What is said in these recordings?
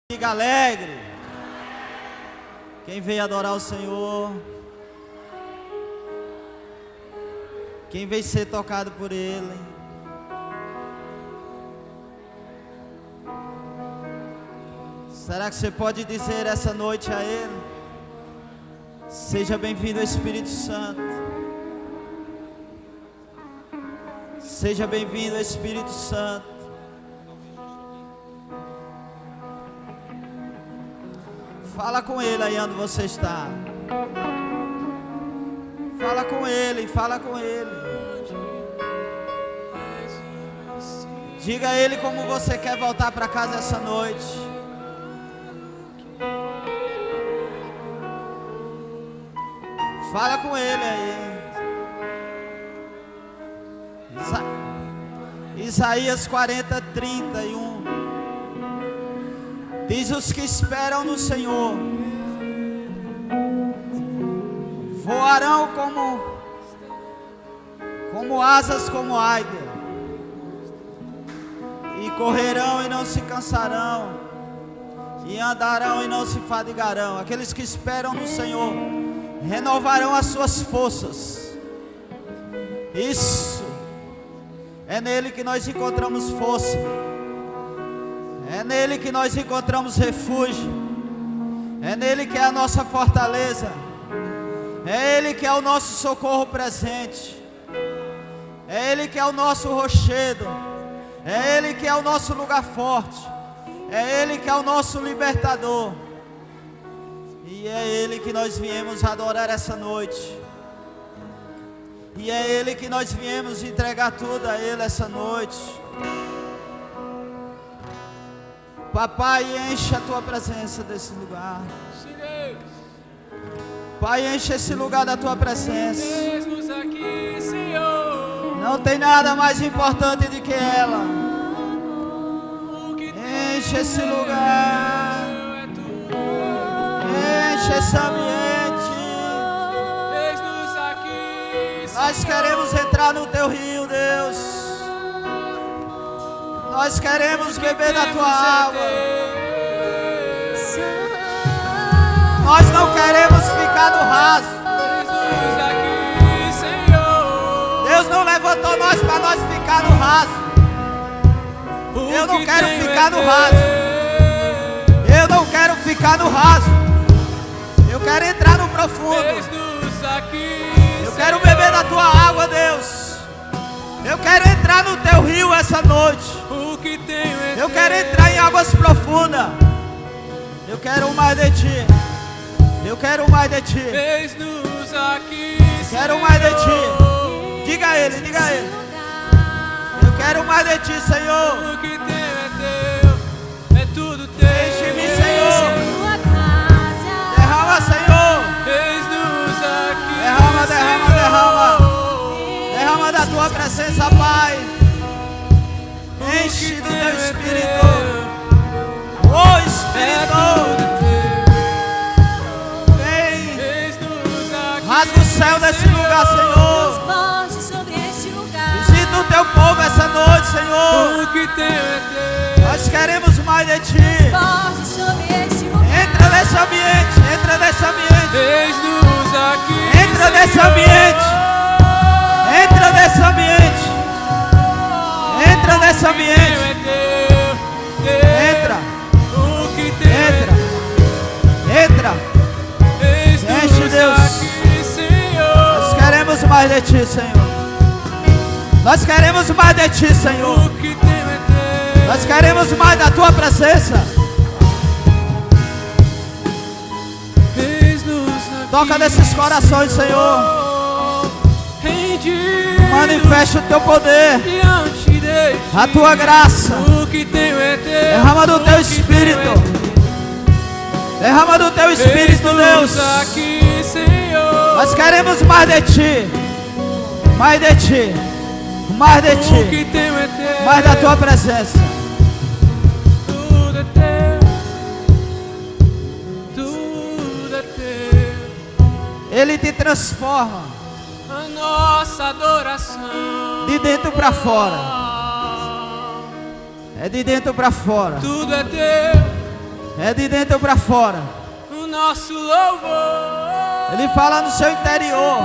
Diga alegre. Quem veio adorar o Senhor, quem veio ser tocado por Ele, será que você pode dizer essa noite a Ele? Seja bem-vindo, Espírito Santo. Seja bem-vindo, Espírito Santo. Fala com Ele aí onde você está. Fala com Ele, fala com Ele. Diga a Ele como você quer voltar para casa essa noite. Fala com Ele aí. Isaías 40:31 diz: os que esperam no Senhor voarão como asas como águia, e correrão e não se cansarão, e andarão e não se fadigarão. Aqueles que esperam no Senhor renovarão as suas forças. Isso, é nele que nós encontramos força. É nele que nós encontramos refúgio. É nele que é a nossa fortaleza. É Ele que é o nosso socorro presente. É Ele que é o nosso rochedo. É Ele que é o nosso lugar forte. É Ele que é o nosso libertador. E é Ele que nós viemos adorar essa noite. E é Ele que nós viemos entregar tudo a Ele essa noite. Papai, enche a Tua presença desse lugar. Pai, enche esse lugar da Tua presença. Não tem nada mais importante do que ela. Enche esse lugar. Enche esse ambiente. Nós queremos entrar no Teu rio, Deus. Nós queremos beber da Tua água. Nós não queremos ficar no raso. Deus não levantou nós para nós ficar no raso. Eu não quero ficar no raso. Eu não quero ficar no raso. Eu quero entrar no profundo. Eu quero beber da Tua água, Deus. Eu quero entrar no Teu rio essa noite. Eu quero entrar em águas profundas. Eu quero mais de Ti. Eu quero mais de Ti. Quero mais de Ti. Diga a Ele, diga a Ele. Eu quero mais de Ti, Senhor. O que Teu é Teu, é tudo Teu. Enche-me, Senhor. Derrama, Senhor. Derrama, derrama, derrama. Derrama da Tua presença, Pai. Enche do Teu Espírito. Oh, Espírito. Rasga o céu desse lugar, Senhor. Visita o Teu povo essa noite, Senhor. Nós queremos mais de Ti. Entra nesse ambiente. Entra nesse ambiente. Entra nesse ambiente. Entra nesse ambiente. Entra nesse ambiente. Entra. Entra. Entra. Enche, Deus. Nós queremos mais de Ti, Senhor. Nós queremos mais de Ti, Senhor. Nós queremos mais da Tua presença. Toca nesses corações, Senhor. Manifesta o Teu poder, a Tua graça. Derrama do Teu Espírito. Derrama do Teu Espírito, Deus. Nós queremos mais de Ti. Mais de Ti. Mais de Ti. Mais da Tua presença. Tudo é Teu. Tudo é Teu. Ele te transforma. A nossa adoração. De dentro para fora. É de dentro para fora. Tudo é Teu. É de dentro para fora. O nosso louvor. Ele fala no seu interior.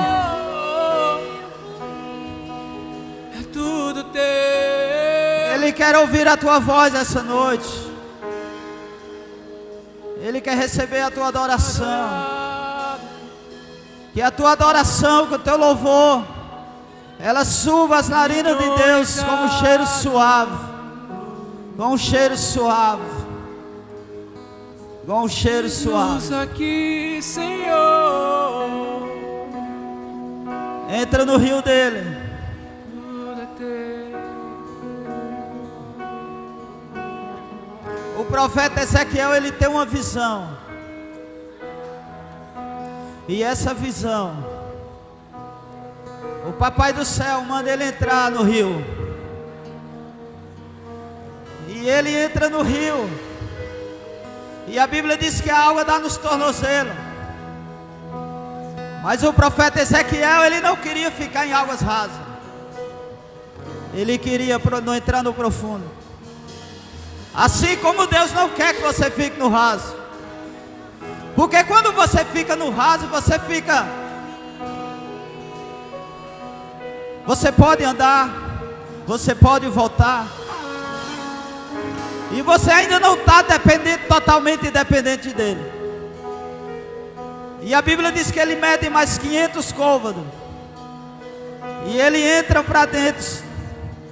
É tudo teu. Ele quer ouvir a tua voz essa noite. Ele quer receber a tua adoração. Que a tua adoração, que o teu louvor, ela suba as narinas de Deus como um cheiro suave. Com um cheiro suave. Com um cheiro suave. Luz aqui, Senhor. Entra no rio dele. Tudo é teu. O profeta Ezequiel, ele tem uma visão. E essa visão, o papai do céu manda ele entrar no rio. E ele entra no rio. E a Bíblia diz que a água dá nos tornozelos. Mas o profeta Ezequiel, ele não queria ficar em águas rasas. Ele queria não entrar no profundo. Assim como Deus não quer que você fique no raso. Porque quando você fica no raso, você pode andar, você pode voltar. E você ainda não está totalmente dependente dele. E a Bíblia diz que ele mede mais 500 côvados. E ele entra para dentro.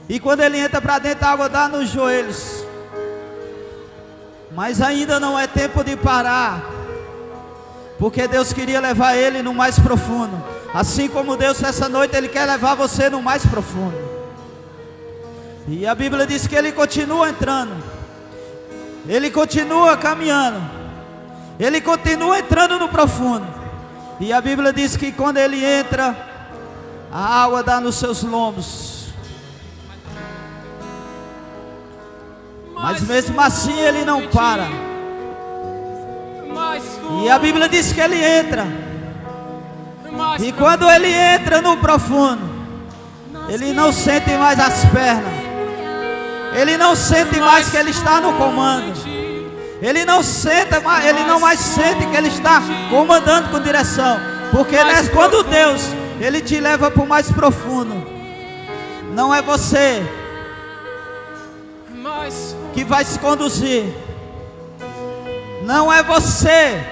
E quando ele entra para dentro, a água dá nos joelhos. Mas ainda não é tempo de parar. Porque Deus queria levar ele no mais profundo. Assim como Deus essa noite, Ele quer levar você no mais profundo. E a Bíblia diz que Ele continua entrando. Ele continua caminhando. Ele continua entrando no profundo. E a Bíblia diz que quando Ele entra, a água dá nos seus lombos. Mas mesmo assim Ele não para. E a Bíblia diz que Ele entra. E quando Ele entra no profundo, Ele não sente mais as pernas. Ele não sente mais que Ele está no comando. Ele não mais sente que Ele está comandando com direção. Porque quando Deus, Ele te leva para o mais profundo, não é você que vai se conduzir. Não é você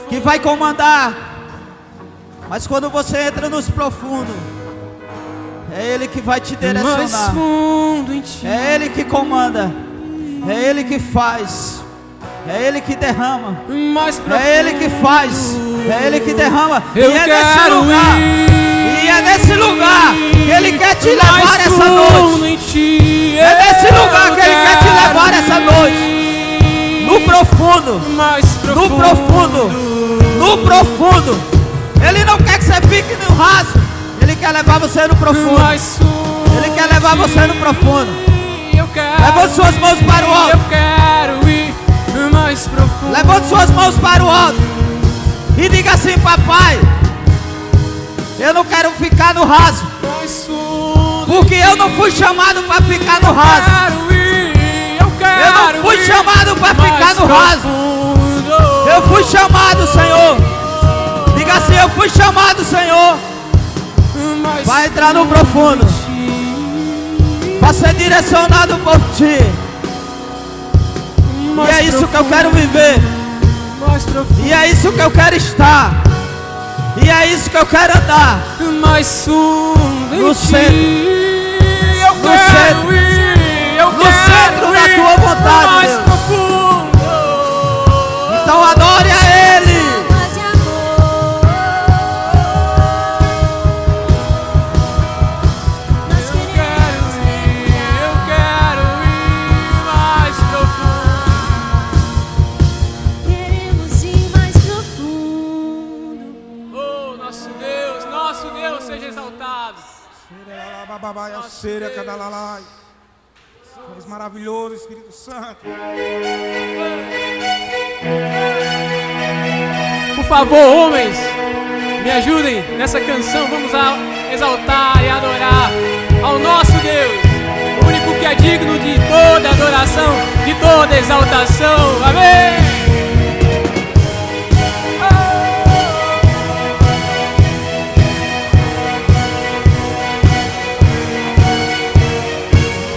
que vai comandar. Mas quando você entra nos profundos, é Ele que vai te direcionar. É Ele que comanda. É Ele que faz. É Ele que derrama. É Ele que faz. É Ele que derrama. E é nesse lugar. E é nesse lugar que Ele quer te levar essa noite. É nesse lugar que Ele quer te levar essa noite. No profundo. No profundo. No profundo. Ele não quer que você fique no raso. Ele quer levar você no profundo. Ele quer levar você no profundo. Levante suas mãos para o alto. Eu quero ir mais profundo. Levante suas mãos para o alto. E diga assim: papai, eu não quero ficar no raso. Porque eu não fui chamado para ficar no raso. Eu não fui chamado para ficar no raso. Eu fui chamado, Senhor. Diga assim: eu fui chamado, Senhor, vai entrar no profundo, para ser direcionado por Ti. E é isso que eu quero viver. E é isso que eu quero estar. E é isso que eu quero andar. No centro. No centro da Tua vontade, Deus. Então adore a Ele. És maravilhoso, Espírito Santo. Por favor, homens, me ajudem nessa canção. Vamos exaltar e adorar ao nosso Deus, o único que é é digno de toda adoração, de toda exaltação. Amém.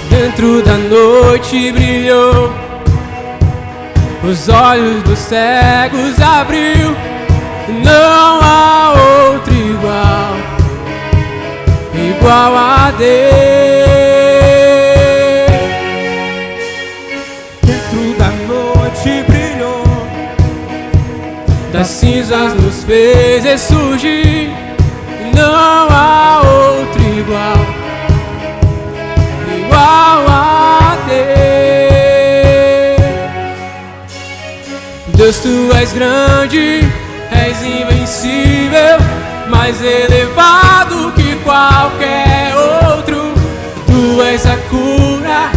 Dentro da noite brilhou, os olhos dos cegos abriu. Não há outro igual a Deus. Dentro da noite brilhou, das cinzas nos fez ressurgir. Não há outro igual a Deus. Deus, tu és grande, és invencível, mais elevado que qualquer outro. Tu és a cura,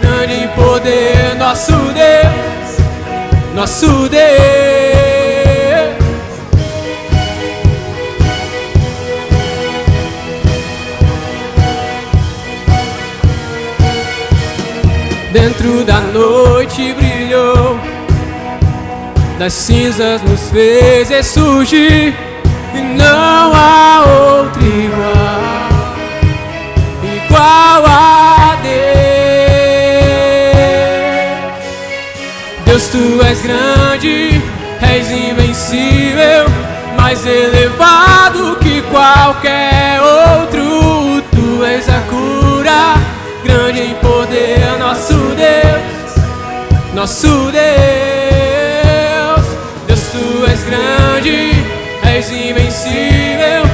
grande em poder, nosso Deus, nosso Deus. Dentro da noite brilhou, das cinzas nos fez ressurgir. E não há outro igual a Deus. Deus, tu és grande, és invencível, mais elevado que qualquer outro. Tu és a cura, grande em poder, nosso Deus, nosso Deus. Deus, tu és grande, és invencível,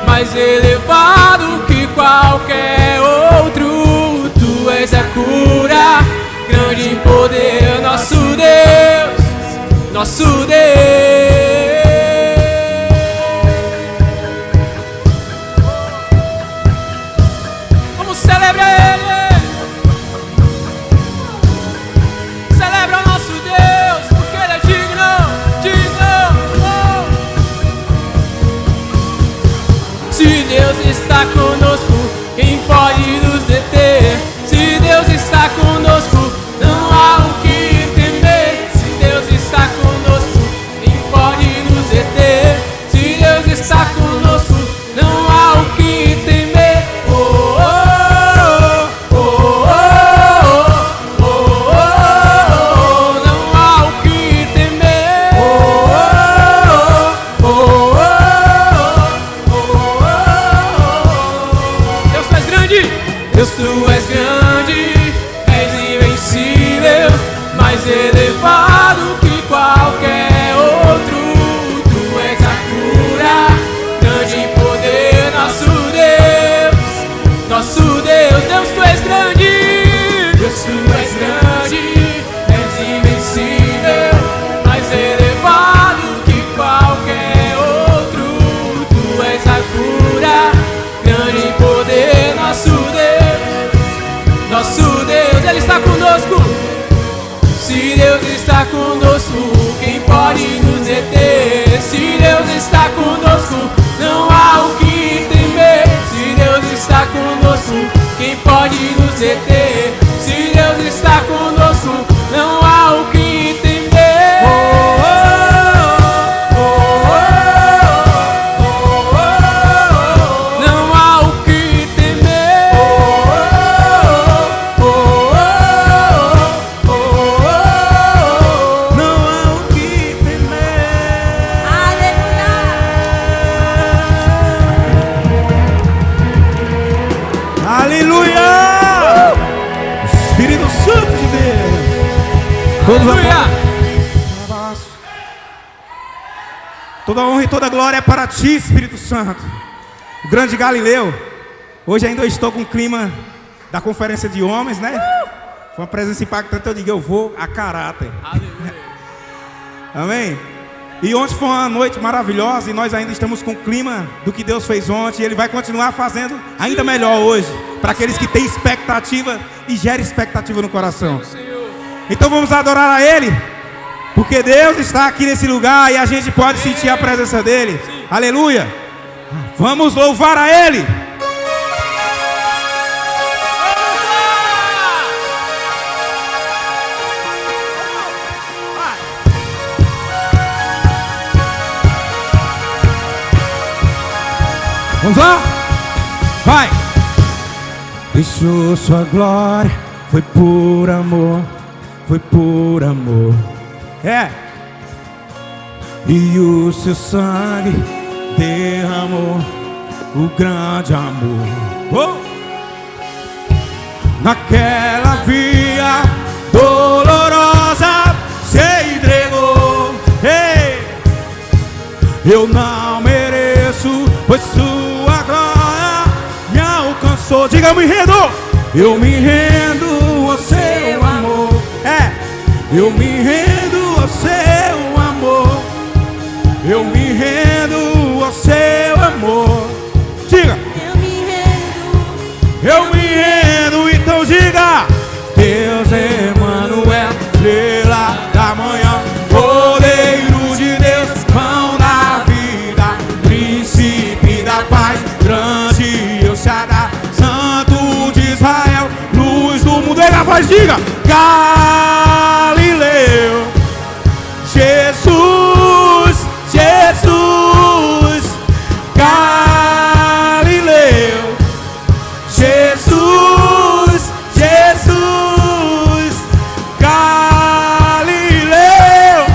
mais elevado que qualquer outro. Tu és a cura, grande em poder, nosso Deus, nosso Deus. Vamos celebrar Ele. Celebra o nosso Deus, porque Ele é digno, digno. Se Deus está conosco, quem pode nos deter? Se Deus está conosco, não há o que temer. Se Deus está conosco, quem pode nos deter? Se Deus está conosco, não há o que temer. Oh, oh, oh, oh, oh, oh, oh, oh, não há o que temer. Oh, oh, oh, oh, oh, oh. Deus, tu és grande. Deus, tu és grande, és invencível, mais elevado que qualquer outro. Tu és a cura, grande em poder, nosso Deus, nosso Deus. Deus, tu és grande. Deus, tu és grande, és invencível, mais elevado que qualquer outro. Tu és a cura, grande em poder, nosso Deus, nosso Deus. Ele está conosco. Se Deus está conosco, quem pode nos deter? Se Deus está conosco, não há o que temer. Se Deus está conosco, quem pode nos deter? Se Deus está conosco, não há o que temer. Oh, oh, oh, oh, oh, oh, não há o que temer. Oh, oh, oh, oh, oh, não há o que temer. Aleluia! Espírito Santo de Deus. aleluia. Toda honra e toda glória é para ti, Espírito Santo. O grande Galileu. Hoje ainda eu estou com o clima da conferência de homens, né? Foi uma presença impactante, eu digo, eu vou a caráter. Aleluia. Amém? E ontem foi uma noite maravilhosa e nós ainda estamos com o clima do que Deus fez ontem. E Ele vai continuar fazendo ainda melhor hoje, para aqueles que têm expectativa e gerem expectativa no coração. Então vamos adorar a Ele, porque Deus está aqui nesse lugar e a gente pode sentir a presença dEle. Aleluia! Vamos louvar a Ele! Vamos lá? Vai! Deixou sua glória, foi por amor, foi por amor. É! E o seu sangue derramou o grande amor. Oh! Naquela via dolorosa se entregou. Hey! Eu não mereço, pois sua glória me alcançou. Diga, eu me rendo. Eu me rendo ao seu amor. É, eu me rendo ao seu amor. Eu me rendo ao seu amor. Diga. Eu me rendo, então diga. Deus é Emanuel, estrela da manhã, Cordeiro de Deus, pão da vida, príncipe da paz, grande El Shaddai, Santo de Israel, luz do mundo. Ele faz, diga. Galileu, Jesus, Jesus, Galileu, Jesus, Jesus, Galileu,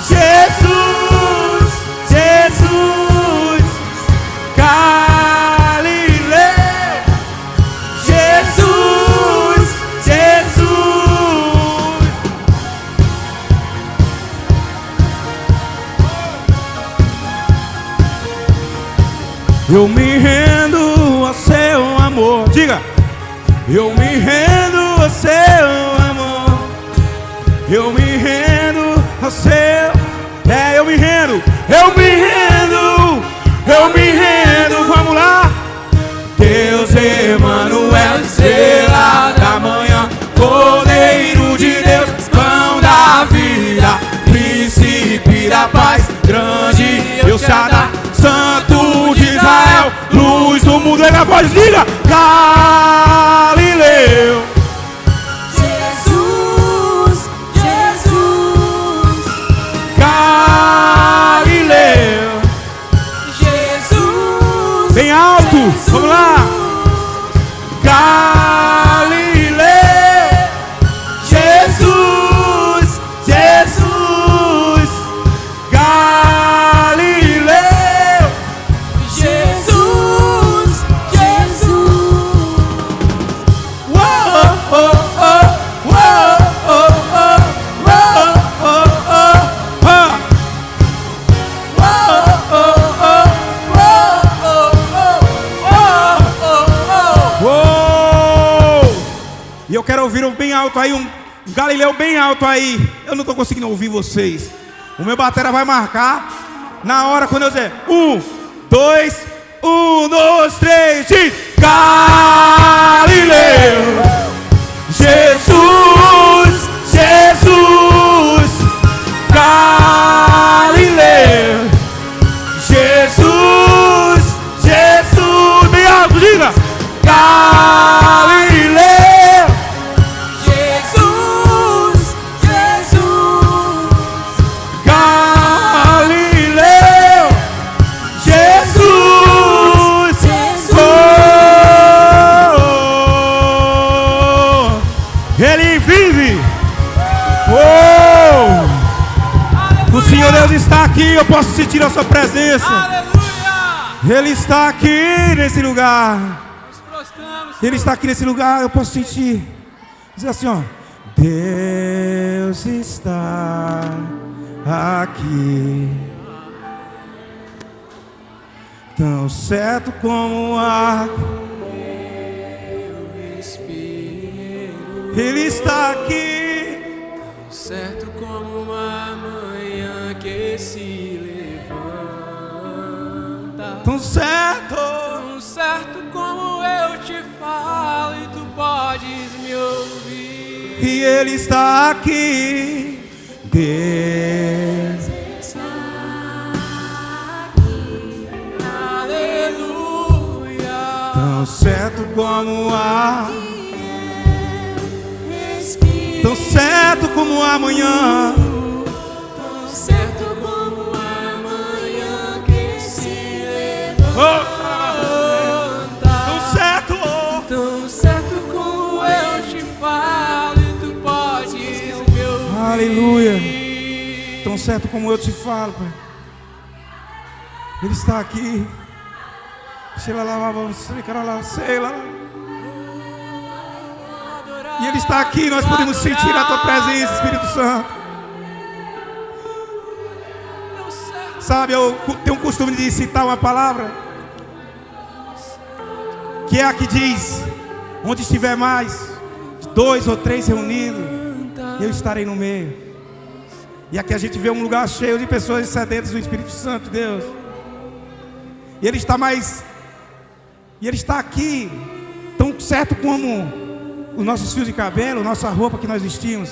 Jesus, Jesus, Galileu, Jesus, Jesus. Eu me rendo ao seu amor. Diga. Eu me rendo ao seu amor. Eu me rendo ao seu. É, eu me rendo. Eu me rendo. Eu me rendo. Vamos lá. Deus Emanuel, estrela da manhã, Cordeiro de Deus, pão da vida, príncipe da paz, grande El Shaddai, Santo de Israel, luz do mundo. Ele a voz, diga. Galileu, Jesus, Jesus, Galileu. Jesus. Bem alto, vamos lá. Galileu, Jesus, Jesus, Galileu, Jesus, Jesus. uou, oh, oh, uou, oh, oh, uou, oh, oh, uou. E eu quero ouvir bem alto aí, um Galileu bem alto aí. Eu não estou conseguindo ouvir vocês. O meu batera vai marcar na hora quando eu dizer 1, 2, 1, 2, 3, e Galileu, Jesus, Jesus, Galileu, Jesus, Jesus. Bem alto, diga. Galileu, Jesus, Jesus, Galileu, Jesus, Jesus. oh, Ele vive. Oh, o Senhor Deus está aqui. Eu posso sentir a sua presença. Aleluia! Ele está aqui nesse lugar. Nos prostramos. Ele está aqui nesse lugar. Eu posso sentir. Diz assim, ó. Deus está aqui, tão certo como o ar. Ele está aqui, Certo como uma manhã que se levanta, tão certo. tão certo como eu te falo e tu podes me ouvir. E Ele está aqui. Deus Aleluia. tão certo como o ar, tão certo como amanhã. Certo como a manhã que se levanta. Oh! Aleluia. Tão certo como eu te falo, Pai. Ele está aqui. E Ele está aqui. Nós podemos sentir a Tua presença, Espírito Santo. Sabe, eu tenho o costume de citar uma palavra, que é a que diz: onde estiver mais de 2 ou 3 reunidos, eu estarei no meio. E aqui a gente vê um lugar cheio de pessoas sedentas do Espírito Santo de Deus. E Ele está aqui, tão certo como os nossos fios de cabelo, nossa roupa que nós vestimos.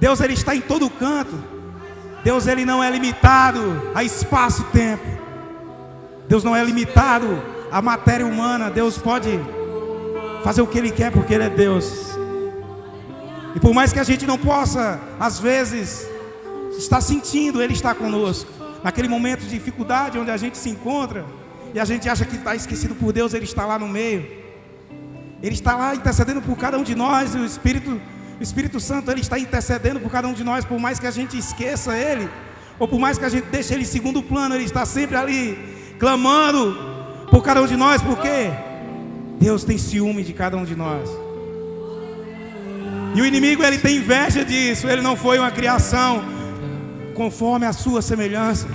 Deus, Ele está em todo canto. Deus, Ele não é limitado a espaço e tempo. Deus não é limitado a matéria humana. Deus pode fazer o que Ele quer, porque Ele é Deus. E por mais que a gente não possa, às vezes, estar sentindo, Ele está conosco. Naquele momento de dificuldade onde a gente se encontra e a gente acha que está esquecido por Deus, Ele está lá no meio. Ele está lá intercedendo por cada um de nós. E o Espírito Santo, Ele está intercedendo por cada um de nós. Por mais que a gente esqueça Ele, ou por mais que a gente deixe Ele em segundo plano, Ele está sempre ali, clamando por cada um de nós. Porque Deus tem ciúme de cada um de nós. E o inimigo, ele tem inveja disso. Ele não foi uma criação conforme a sua semelhança.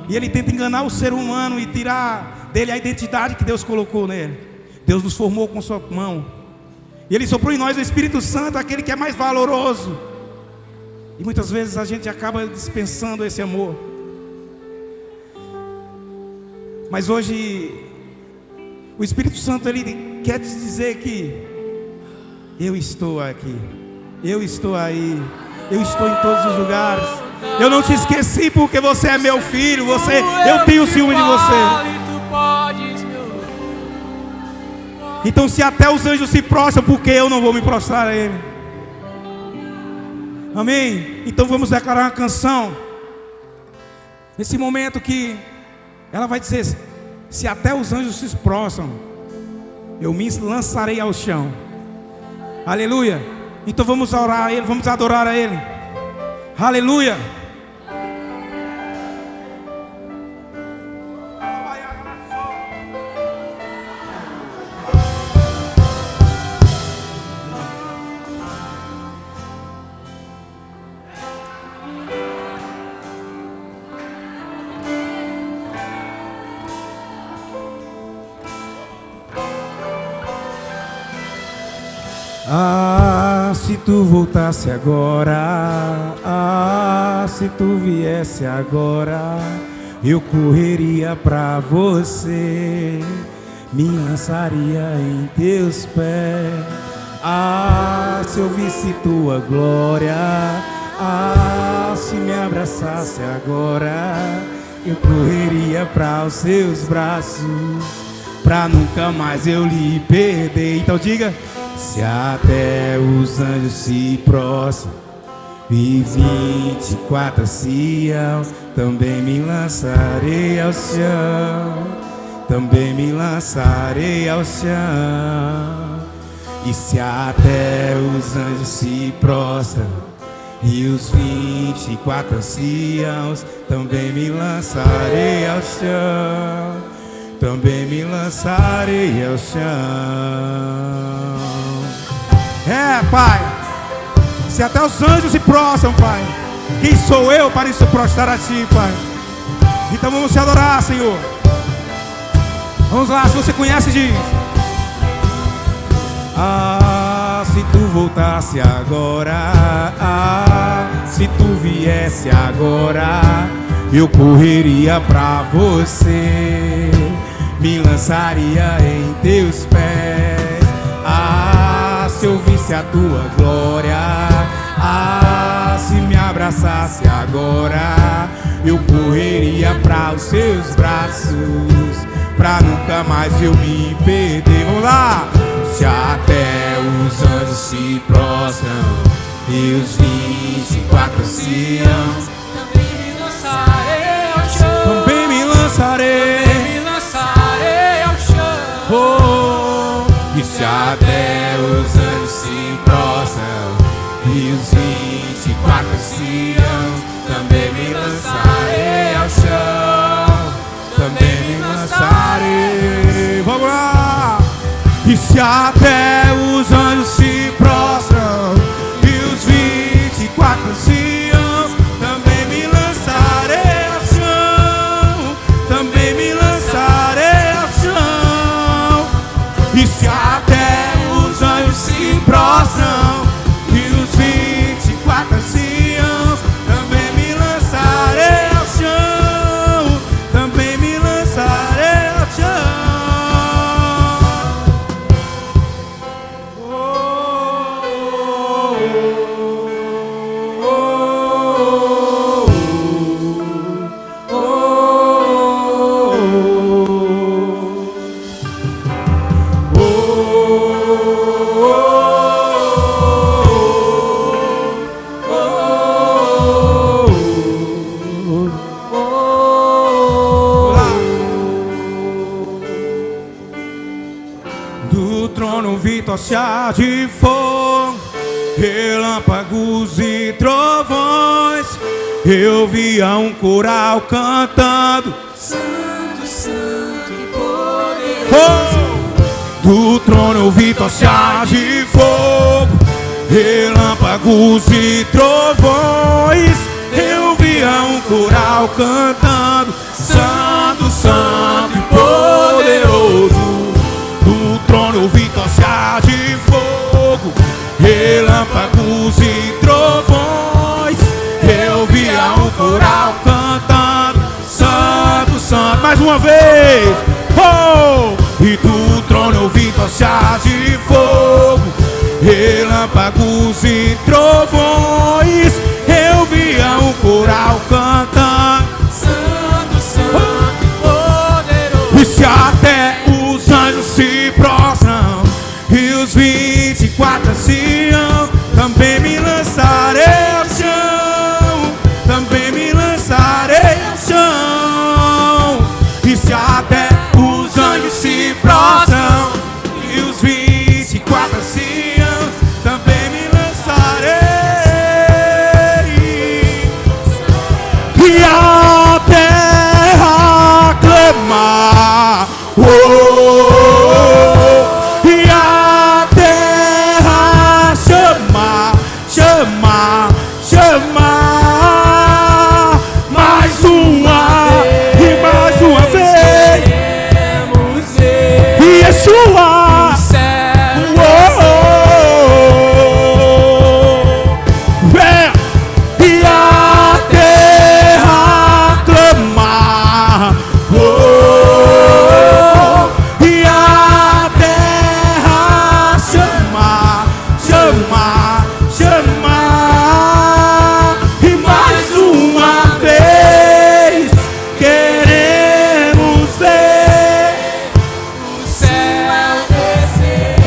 E ele tenta enganar o ser humano e tirar dele a identidade que Deus colocou nele. Deus nos formou com sua mão. E Ele soprou em nós o Espírito Santo, aquele que é mais valoroso. E muitas vezes a gente acaba dispensando esse amor. Mas hoje o Espírito Santo, Ele quer te dizer que eu estou aqui, eu estou aí, eu estou em todos os lugares. Eu não te esqueci porque você é meu filho. Eu tenho ciúme de você. Então, se até os anjos se prostram, por que eu não vou me prostrar a Ele? Amém? Então vamos declarar uma canção. Nesse momento que ela vai dizer: se até os anjos se prostram, eu me lançarei ao chão. Aleluia. Então vamos orar a Ele, vamos adorar a Ele. Aleluia. Ah, se tu voltasse agora, ah, se tu viesse agora, eu correria pra você, me lançaria em teus pés. Ah, se eu visse tua glória, ah, se me abraçasse agora, eu correria para os seus braços, pra nunca mais eu lhe perder. Então diga: se até os anjos se prostram e 24 anciãos, também me lançarei ao chão, também me lançarei ao chão. E se até os anjos se prostram e os 24 anciãos, também me lançarei ao chão, também me lançarei ao chão. É, Pai, se até os anjos se prostram, Pai, quem sou eu para se prostrar a Ti, Pai? Então vamos te adorar, Senhor. Vamos lá, se você conhece, diz: ah, se tu voltasse agora, ah, se tu viesse agora, eu correria pra você, me lançaria em teus pés. Ah, se eu visse a tua glória, ah, se me abraçasse agora, eu correria para os seus braços, pra nunca mais eu me perder. Vamos lá! Se até os anjos se prostram e os 24 anciãos, Também me lançarei ao chão, também me lançarei. também me lançarei ao chão. Oh, E se até os anjos se prostram e os 24 anciãos, também me lançarei ao chão, também me lançarei. Vamos lá! E se até os anjos se prostram e os 24 anciãos, também me lançarei ao chão, também me lançarei ao chão. E se até os anjos se prostram e os 24 anciãos, também me lançarei ao chão, também me lançarei ao chão. Do trono vi tocha de fogo, relâmpagos e trovões. Eu via um coral cantando, Santo, Santo e poderoso. do trono eu vi tocha de fogo, relâmpagos e trovões. Eu via um coral cantando, Santo, Santo e poderoso. Do trono eu vi tocha de fogo, relâmpagos e trovões. Eu via um coral cantando, Santo, Santo. Mais uma vez! Oh! E do trono eu vi tocha de fogo, relâmpagos e trovões. Eu via um coral cantando, Santo, Santo e poderoso. e se até os anjos se prostram e os 24 anciãos, também me lançarei ao chão, também me lançarei ao chão. E se até os anjos se prostram e os 24 anciãos, também me lançarei. E a terra clamar, e a terra chamar, chamar, chamar, mais uma e mais uma vez. Queremos ver E Yeshua, o céu e a terra clamar, e a terra chamar, chamar, chamar, e mais uma vez queremos ver o céu descer.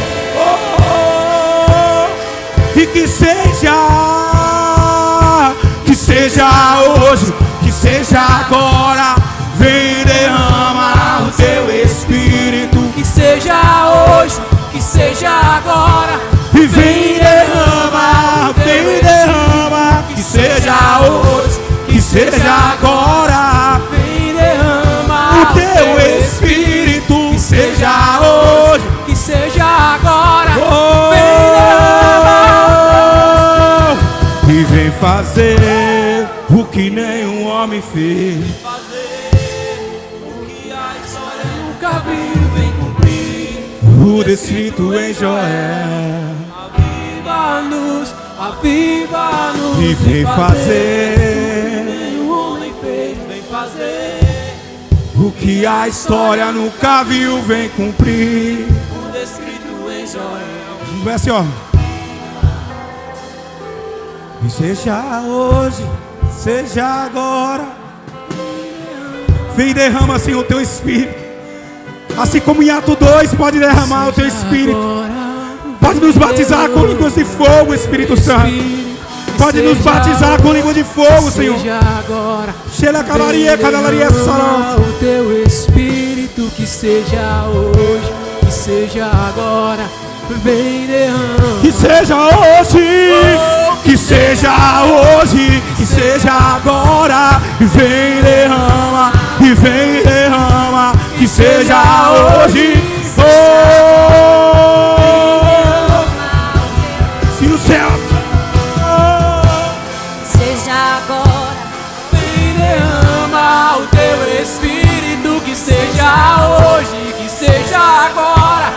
e que seja hoje, que seja agora. Vem derramar o teu Espírito, Que seja hoje, que seja agora. e vem derramar, que seja hoje, que seja agora. Vem derramar O teu Espírito, que seja hoje, que seja agora. oh, e vem fazer o que nenhum homem fez. Nunca vi, vem cumprir. O descrito em Joel, Aviva-nos, aviva-nos. e vem fazer Nenhum homem fez, vem fazer. o que a história nunca viu. Vem cumprir. O descrito em Joel. Vai assim, ó. E seja hoje, seja agora. Vem e derrama assim o teu Espírito. Assim como em Atos 2 pode derramar o teu Espírito. Pode nos batizar com línguas de fogo, Espírito Santo. Pode nos batizar com língua de fogo, Senhor. Seja agora. Cheira calaria, cadalaria, salão. O teu Espírito, que seja hoje, que seja agora. Vem derrama. Que seja hoje, Que seja hoje, que seja agora. E vem derrama, e vem derrama. Que seja hoje, oh. Se o céu, seja agora. Vem derrama o teu Espírito. Que seja hoje, que seja agora.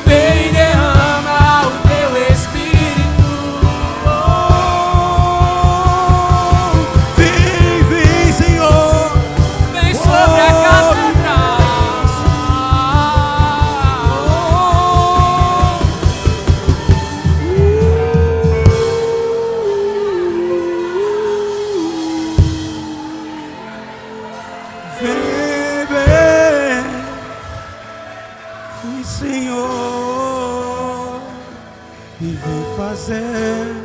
Vem derrama o teu Espírito. vem, vem, Senhor. Vem sobre a catedral. Vem, vem, sim, Senhor, e vem fazer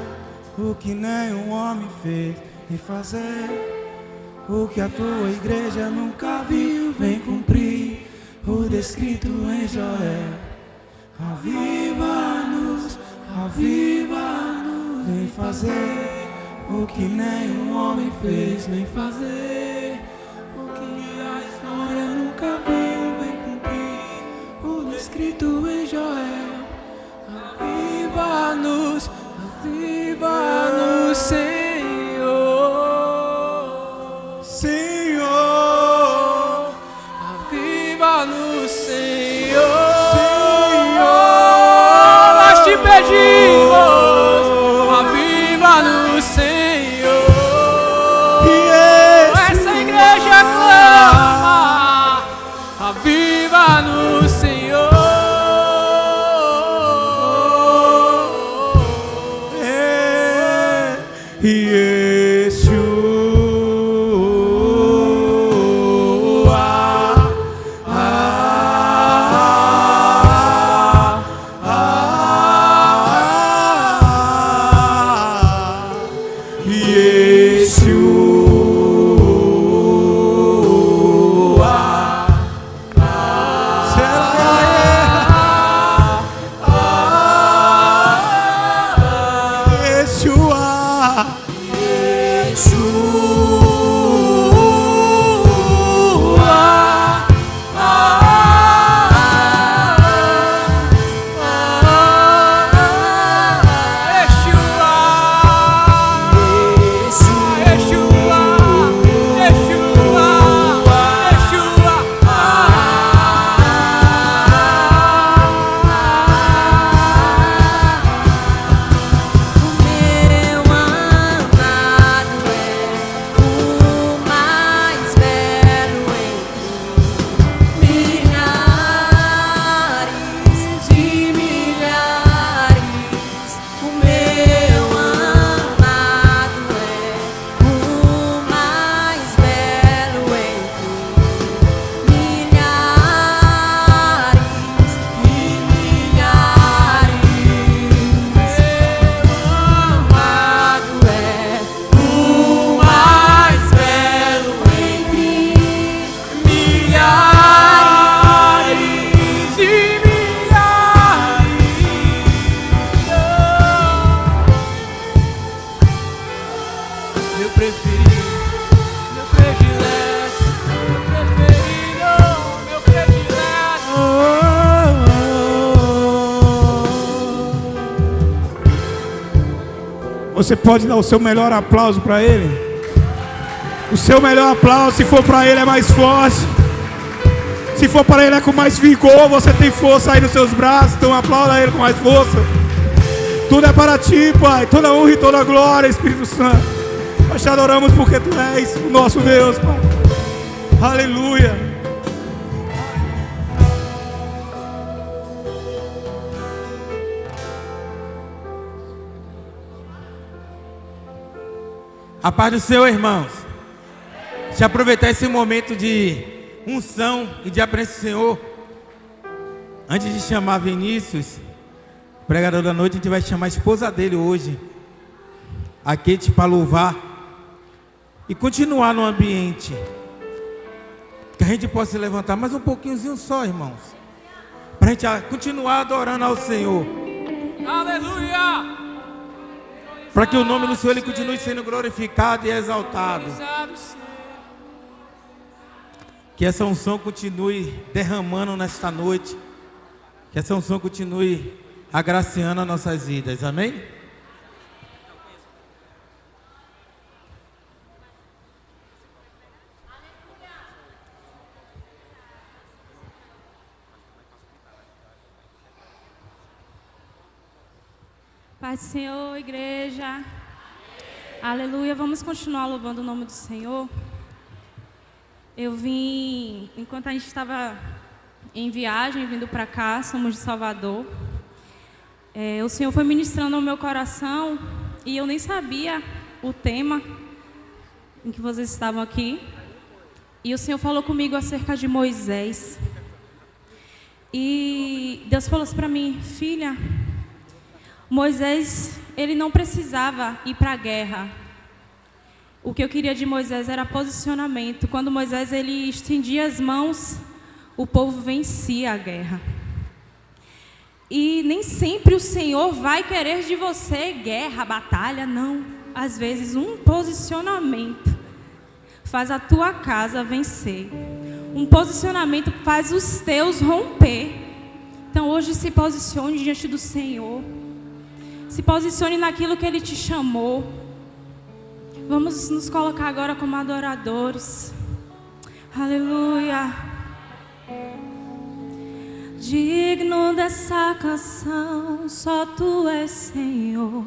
o que nenhum homem fez, e fazer o que a tua igreja nunca viu. Vem cumprir o descrito em Joel. Aviva-nos, aviva-nos. Vem fazer o que nenhum homem fez, vem fazer o que a história nunca viu. Vem cumprir o descrito em Joel. Aviva-nos, aviva-nos, Senhor. Senhor, Aviva-nos, Senhor. Senhor, Nós te pedimos. Aviva-nos, Senhor. Essa igreja clama. Aviva-nos, Senhor. Você pode dar o seu melhor aplauso para Ele? O seu melhor aplauso, se for para Ele, é mais forte. Se for para Ele, é com mais vigor. Você tem força aí nos seus braços, então aplauda Ele com mais força. Tudo é para Ti, Pai. Toda honra e toda glória, Espírito Santo. Nós te adoramos porque Tu és o nosso Deus, Pai. Aleluia. A paz do Senhor, irmãos. Deixa eu aproveitar esse momento de unção e de apreensão do Senhor. Antes de chamar Vinícius, pregador da noite, a gente vai chamar a esposa dele hoje, a Kate, para louvar e continuar no ambiente. Que a gente possa se levantar mais um pouquinhozinho só, irmãos, para a gente continuar adorando ao Senhor. Aleluia! para que o nome do Senhor ele continue sendo glorificado e exaltado. Que essa unção continue derramando nesta noite. Que essa unção continue agraciando as nossas vidas. Amém? Paz do Senhor, igreja. Aleluia. Vamos continuar louvando o nome do Senhor. Eu vim, enquanto a gente estava em viagem, vindo para cá, somos de Salvador. O Senhor foi ministrando ao meu coração e eu nem sabia o tema em que vocês estavam aqui. E o Senhor falou comigo acerca de Moisés. E Deus falou assim para mim: filha, Moisés, ele não precisava ir para a guerra. O que eu queria de Moisés era posicionamento. Quando Moisés ele estendia as mãos, o povo vencia a guerra. E nem sempre o Senhor vai querer de você guerra, batalha, não. Às vezes um posicionamento faz a tua casa vencer. Um posicionamento faz os teus romper. Então hoje se posicione diante do Senhor. Se posicione naquilo que Ele te chamou. Vamos nos colocar agora como adoradores. Aleluia. Digno dessa canção, só Tu és Senhor.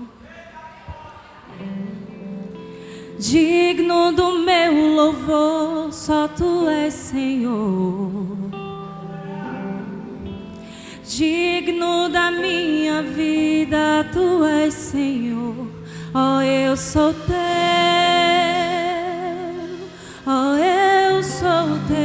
Digno do meu louvor, só Tu és Senhor. Digno da minha vida, Tu és Senhor. Oh, eu sou Teu. Oh, eu sou Teu.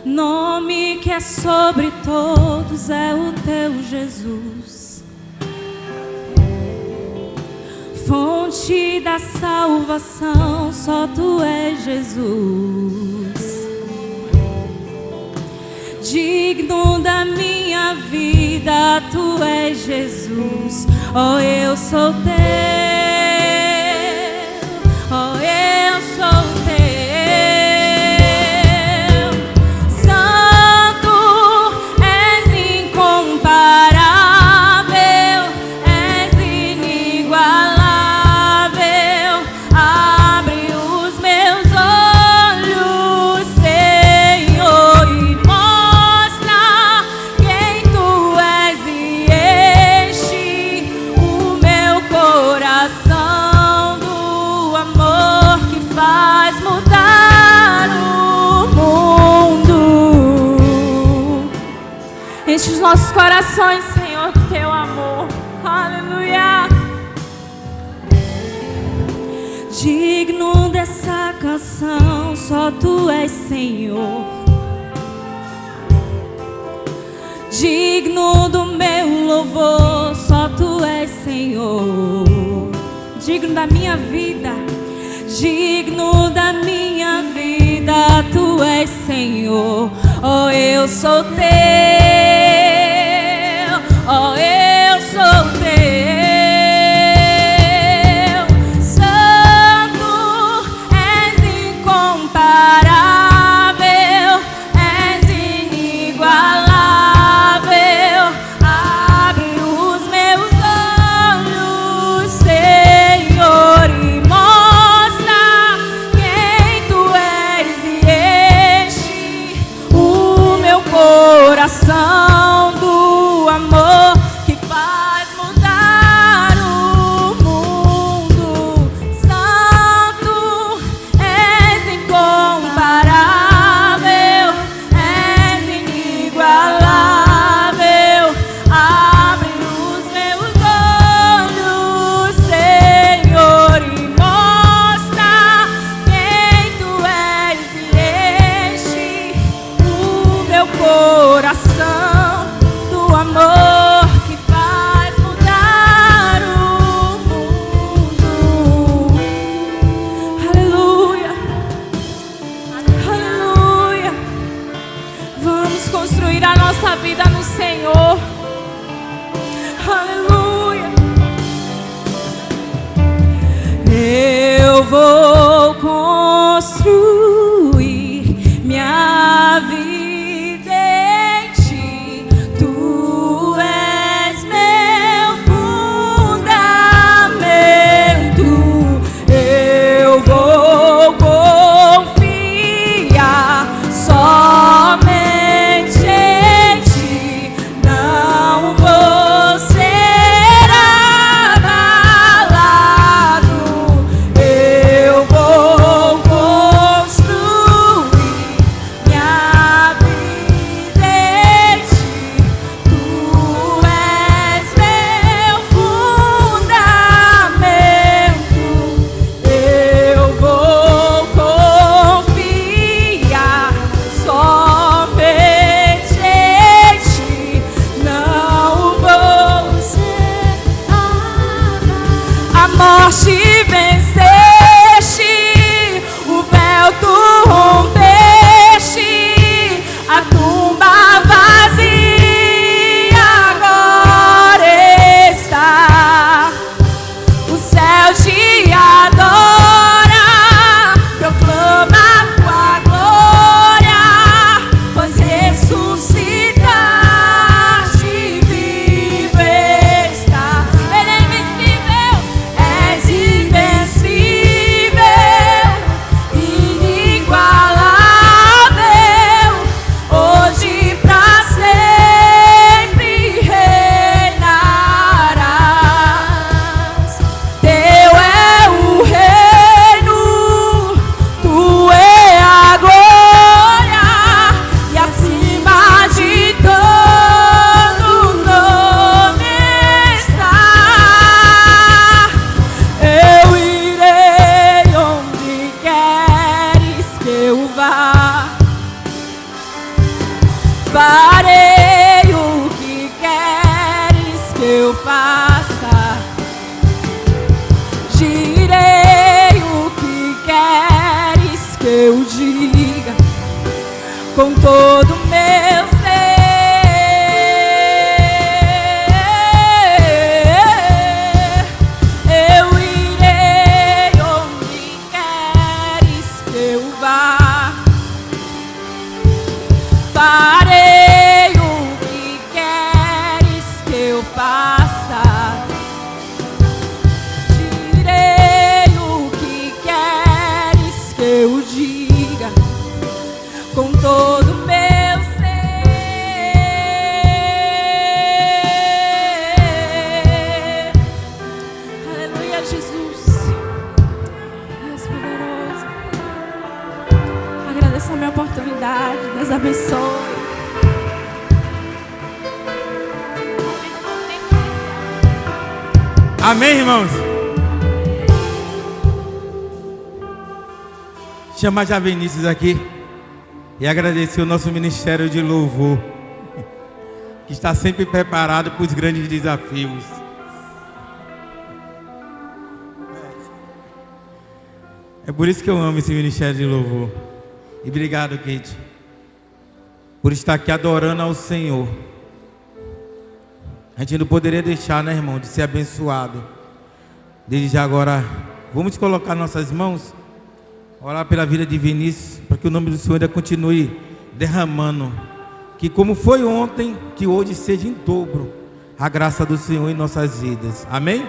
Nome que é sobre todos é o Teu Jesus. Fonte da salvação, só Tu és Jesus. Digno da minha vida, Tu és Jesus. Oh, eu sou Teu. Oh, eu sou Teu. Santo, és incomparável, és inigualável. Abre os meus olhos, Senhor, e faz mudar o mundo. Enche os nossos corações, Senhor, com Teu amor. Aleluia. Digno dessa canção, só Tu és Senhor. Digno do meu louvor, só Tu és Senhor. Digno da minha vida. Digno da minha vida, Tu és Senhor. Oh, eu sou Teu. Oh, eu sou Teu. Santo, és incomparável, és inigualável. Abre os meus olhos, Senhor, e coração. com todo o meu ser. Eu irei onde queres que eu vá. Farei o que queres que eu faça. Direi o que queres que eu diga com todo o meu ser. Aleluia, Jesus. Deus poderoso. Agradeço a minha oportunidade. Deus abençoe. Amém, irmãos? Chamar já Vinícius aqui e agradecer o nosso ministério de louvor, que está sempre preparado para os grandes desafios. É por isso que eu amo esse ministério de louvor. E obrigado, Kate, por estar aqui adorando ao Senhor. A gente não poderia deixar, né, irmão, de ser abençoado. Desde já agora, vamos colocar nossas mãos, orar pela vida de Vinícius, para que o nome do Senhor ainda continue derramando. Que como foi ontem, que hoje seja em dobro a graça do Senhor em nossas vidas. Amém?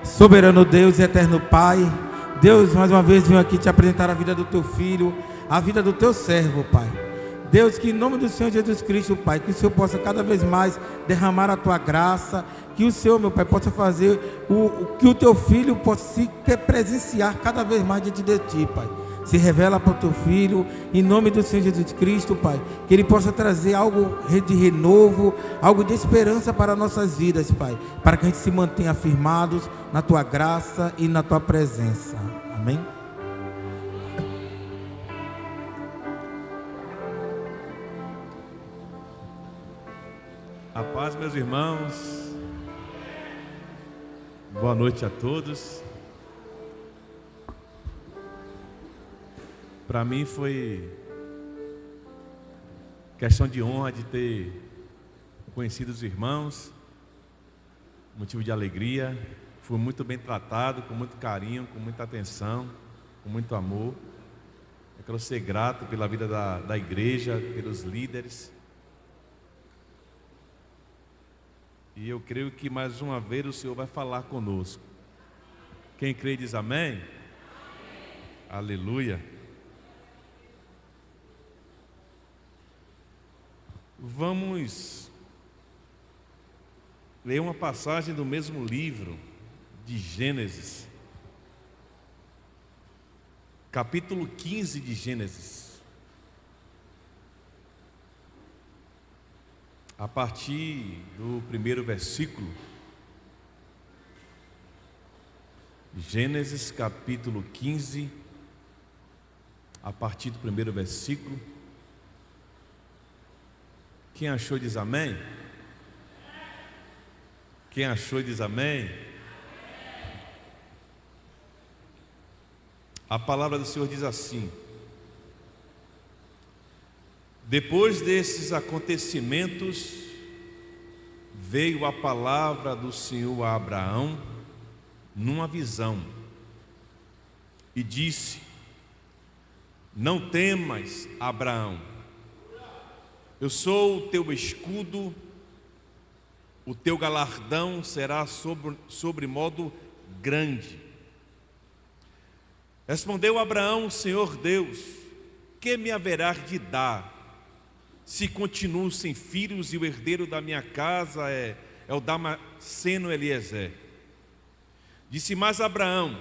Soberano Deus e eterno Pai, Deus, mais uma vez venho aqui te apresentar a vida do teu filho, a vida do teu servo, Pai. Deus, que em nome do Senhor Jesus Cristo, Pai, que o Senhor possa cada vez mais derramar a tua graça, que o Senhor, meu Pai, possa fazer que o teu filho possa se presenciar cada vez mais diante de ti, Pai. Se revela para o teu filho, em nome do Senhor Jesus Cristo, Pai, que ele possa trazer algo de renovo, algo de esperança para nossas vidas, Pai, para que a gente se mantenha firmados na tua graça e na tua presença. Amém? A paz, meus irmãos. Boa noite a todos. Para mim foi questão de honra de ter conhecido os irmãos, motivo de alegria. Fui muito bem tratado, com muito carinho, com muita atenção, com muito amor. Eu quero ser grato pela vida da igreja, pelos líderes. E eu creio que mais uma vez o Senhor vai falar conosco. Quem crê diz amém? Amém. Aleluia. Vamos ler uma passagem do mesmo livro de Gênesis, capítulo 15 de Gênesis. A partir do primeiro versículo, Gênesis capítulo 15, a partir do primeiro versículo. Quem achou diz amém? Quem achou diz amém? A palavra do Senhor diz assim: depois desses acontecimentos, veio a palavra do Senhor a Abraão numa visão e disse: não temas, Abraão, eu sou o teu escudo, o teu galardão será sobre modo grande. Respondeu Abraão: Senhor Deus, que me haverá de dar, se continuo sem filhos e o herdeiro da minha casa é o Damasceno Eliezer? Disse mais Abraão: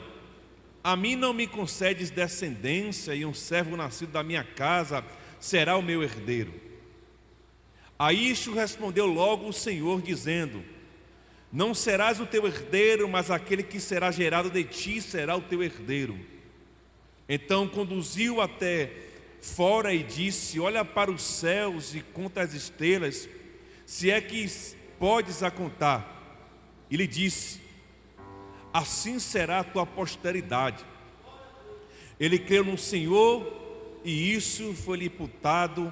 a mim não me concedes descendência, e um servo nascido da minha casa será o meu herdeiro. A isto respondeu logo o Senhor, dizendo: não serás o teu herdeiro, mas aquele que será gerado de ti será o teu herdeiro. Então conduziu até fora e disse: olha para os céus e conta as estrelas, se é que podes a contar. E lhe disse: assim será a tua posteridade. Ele creu no Senhor, e isso foi-lhe imputado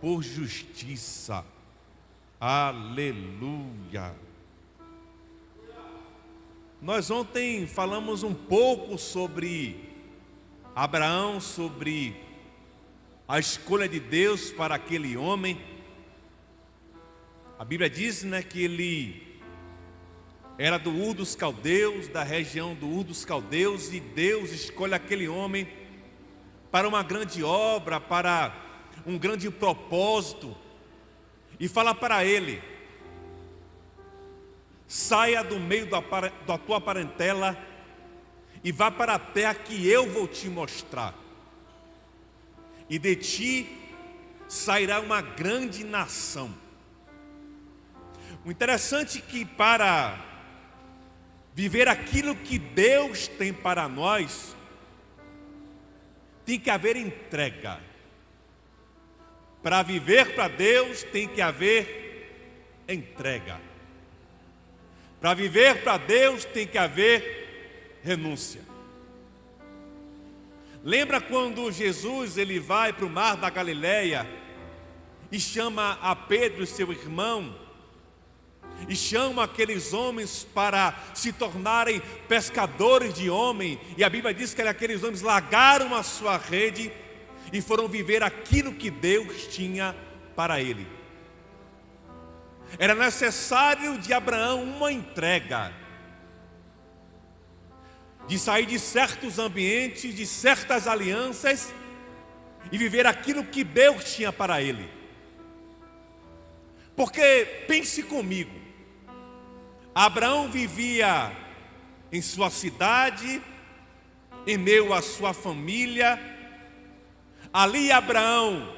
por justiça. Aleluia. Nós ontem falamos um pouco sobre Abraão, sobre a escolha de Deus para aquele homem. A Bíblia diz, que ele era do Ur dos Caldeus, da região do Ur dos Caldeus, e Deus escolhe aquele homem para uma grande obra, para um grande propósito, e fala para ele: saia do meio da tua parentela e vá para a terra que eu vou te mostrar, e de ti sairá uma grande nação. O interessante é que para viver aquilo que Deus tem para nós, tem que haver entrega. Para viver para Deus tem que haver entrega. Para viver para Deus tem que haver renúncia. Lembra quando Jesus ele vai para o mar da Galileia e chama a Pedro, seu irmão, e chama aqueles homens para se tornarem pescadores de homem, e a Bíblia diz que aqueles homens largaram a sua rede e foram viver aquilo que Deus tinha para ele. Era necessário de Abraão uma entrega, de sair de certos ambientes, de certas alianças e viver aquilo que Deus tinha para ele. Porque pense comigo, Abraão vivia em sua cidade, em meio à sua família. Ali Abraão,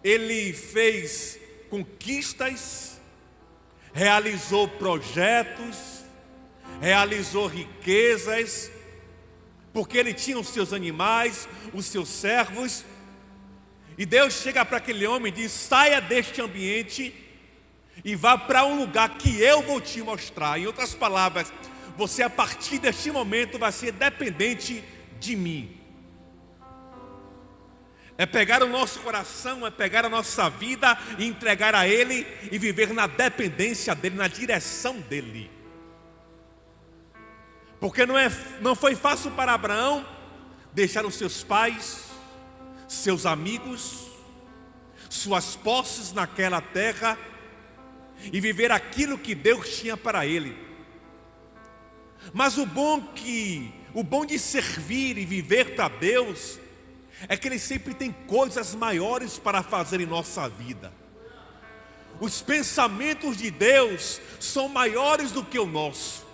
ele fez conquistas, realizou projetos, realizou riquezas, porque ele tinha os seus animais, os seus servos. E Deus chega para aquele homem e diz: saia deste ambiente e vá para um lugar que eu vou te mostrar. Em outras palavras, você a partir deste momento vai ser dependente de mim. É pegar o nosso coração, é pegar a nossa vida e entregar a Ele e viver na dependência dEle, na direção dEle. Porque não foi fácil para Abraão deixar os seus pais, seus amigos, suas posses naquela terra e viver aquilo que Deus tinha para ele. Mas o bom de servir e viver para Deus é que Ele sempre tem coisas maiores para fazer em nossa vida. Os pensamentos de Deus são maiores do que o nosso.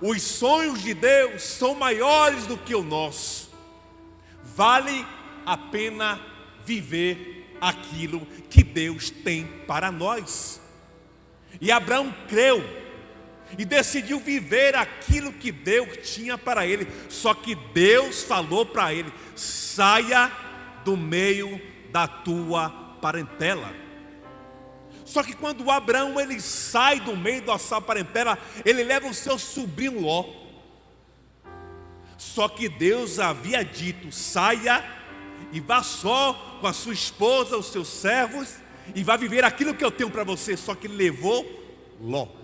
Os sonhos de Deus são maiores do que o nosso. Vale a pena viver aquilo que Deus tem para nós. E Abraão creu e decidiu viver aquilo que Deus tinha para ele. Só que Deus falou para ele: saia do meio da tua parentela. Só que quando Abraão ele sai do meio da sua parentela, ele leva o seu sobrinho Ló. Só que Deus havia dito: saia e vá só com a sua esposa, os seus servos, e vá viver aquilo que eu tenho para você. Só que ele levou Ló.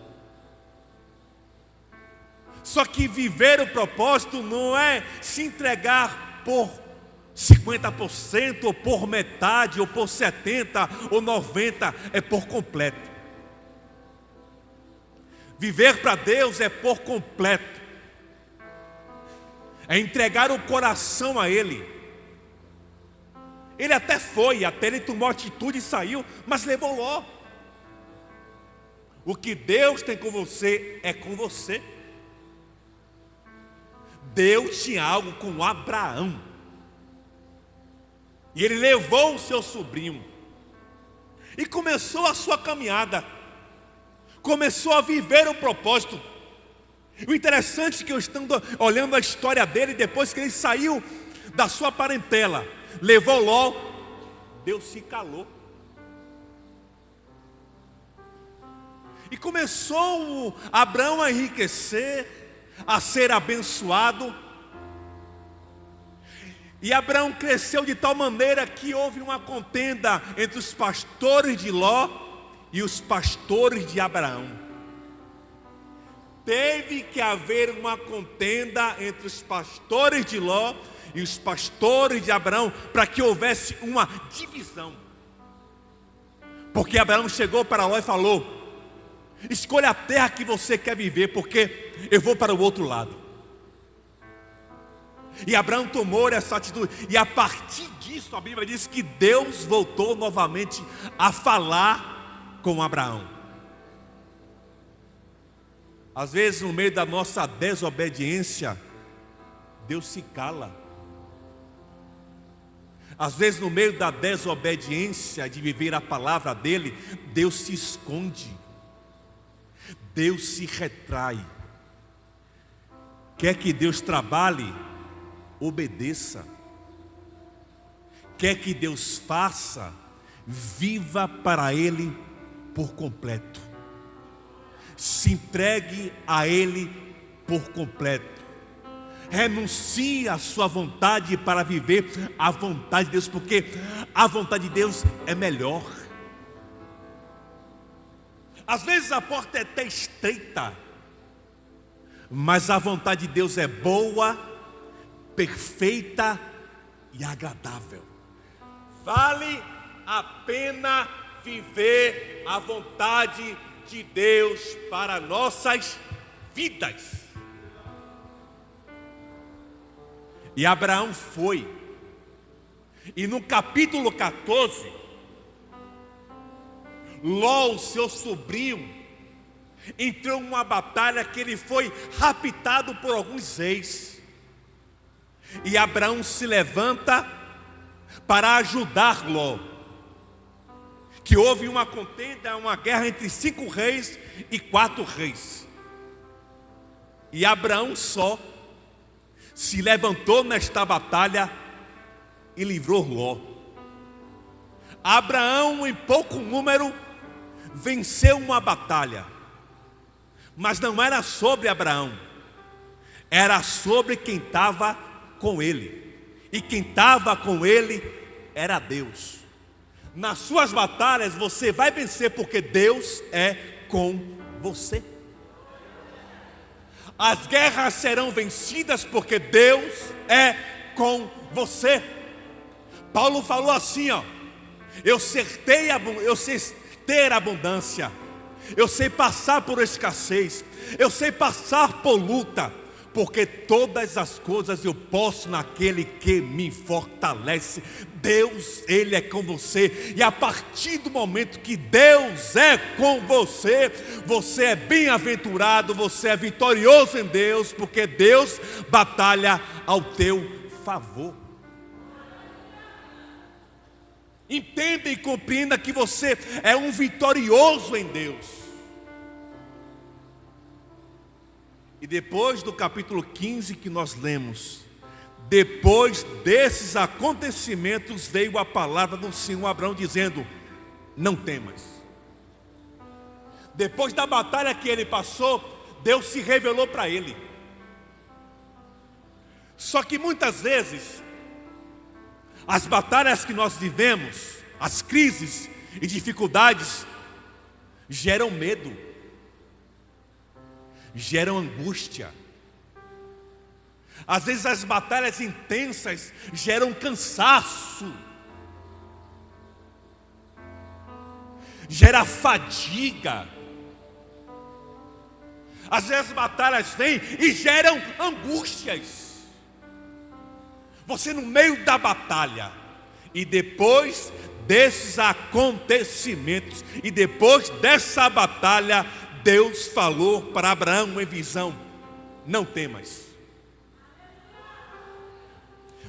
Só que viver o propósito não é se entregar por 50%, ou por metade, ou por 70%, ou 90%, é por completo. Viver para Deus é por completo. É entregar o coração a Ele. Ele até foi, até ele tomou atitude e saiu, mas levou Ló. O que Deus tem com você é com você. Deus tinha algo com Abraão. E ele levou o seu sobrinho. E começou a sua caminhada. Começou a viver o propósito. O interessante é que eu estou olhando a história dele, depois que ele saiu da sua parentela, levou Ló, Deus se calou. E começou Abraão a enriquecer, a ser abençoado. E Abraão cresceu de tal maneira que houve uma contenda entre os pastores de Ló e os pastores de Abraão. Teve que haver uma contenda entre os pastores de Ló e os pastores de Abraão para que houvesse uma divisão. Porque Abraão chegou para Ló e falou: escolha a terra que você quer viver, porque eu vou para o outro lado. E Abraão tomou essa atitude. E a partir disso a Bíblia diz que Deus voltou novamente a falar com Abraão. Às vezes no meio da nossa desobediência, Deus se cala. Às vezes no meio da desobediência de viver a palavra dele, Deus se esconde. Deus se retrai. Quer que Deus trabalhe? Obedeça. Quer que Deus faça? Viva para Ele por completo. Se entregue a Ele por completo. Renuncie à sua vontade para viver a vontade de Deus, porque a vontade de Deus é melhor. Às vezes a porta é até estreita, mas a vontade de Deus é boa, perfeita e agradável. Vale a pena viver a vontade de Deus para nossas vidas. E Abraão foi. E no capítulo 14, Ló, o seu sobrinho, entrou em uma batalha que ele foi raptado por alguns reis. E Abraão se levanta para ajudar Ló. Que houve uma contenda, uma guerra entre 5 reis e 4 reis. E Abraão só se levantou nesta batalha e livrou Ló. Abraão, em pouco número, venceu uma batalha. Mas não era sobre Abraão, era sobre quem estava com ele. E quem estava com ele era Deus. Nas suas batalhas você vai vencer, porque Deus é com você. As guerras serão vencidas porque Deus é com você. Paulo falou assim, ó: eu sei ter abundância, eu sei passar por escassez, eu sei passar por luta, porque todas as coisas eu posso naquele que me fortalece. Deus, Ele é com você. E a partir do momento que Deus é com você, você é bem-aventurado, você é vitorioso em Deus, porque Deus batalha ao teu favor. Entenda e compreenda que você é um vitorioso em Deus. E depois do capítulo 15 que nós lemos, depois desses acontecimentos, veio a palavra do Senhor a Abraão dizendo: não temas. Depois da batalha que ele passou, Deus se revelou para ele. Só que muitas vezes as batalhas que nós vivemos, as crises e dificuldades, geram medo, geram angústia. Às vezes as batalhas intensas geram cansaço, gera fadiga. Às vezes as batalhas vêm e geram angústias. Você no meio da batalha, e depois desses acontecimentos, e depois dessa batalha, Deus falou para Abraão em visão: não temas.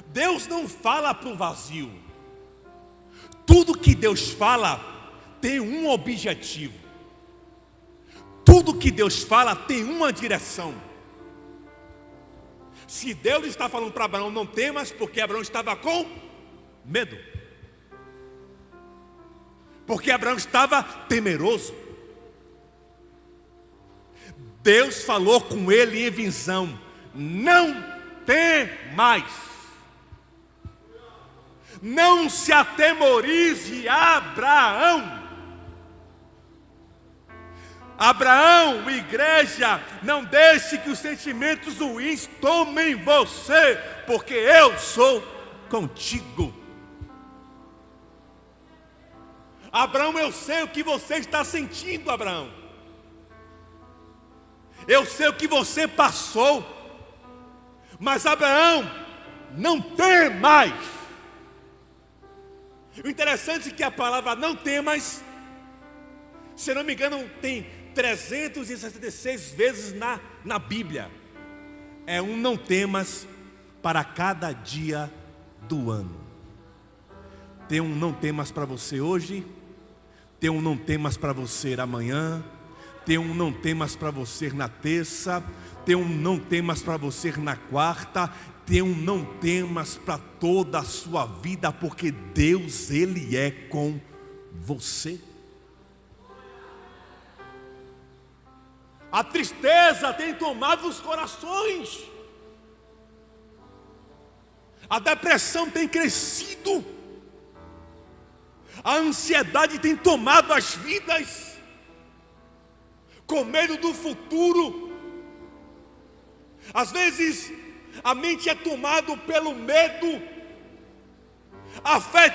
Deus não fala para o vazio. Tudo que Deus fala tem um objetivo. Tudo que Deus fala tem uma direção. Se Deus está falando para Abraão: não temas, porque Abraão estava com medo. Porque Abraão estava temeroso. Deus falou com ele em visão: não temas. Não se atemorize, Abraão. Abraão, igreja, não deixe que os sentimentos ruins tomem você, porque eu sou contigo. Abraão, eu sei o que você está sentindo, Abraão. Eu sei o que você passou. Mas Abraão, não temas. O interessante é que a palavra não temas, se não me engano, tem 366 vezes na Bíblia. É um não temas para cada dia do ano. Tem um não temas para você hoje, tem um não temas para você amanhã, tem um não temas para você na terça, tem um não temas para você na quarta, tem um não temas para toda a sua vida, porque Deus, Ele é com você. A tristeza tem tomado os corações, a depressão tem crescido, a ansiedade tem tomado as vidas, com medo do futuro. Às vezes a mente é tomada pelo medo, a fé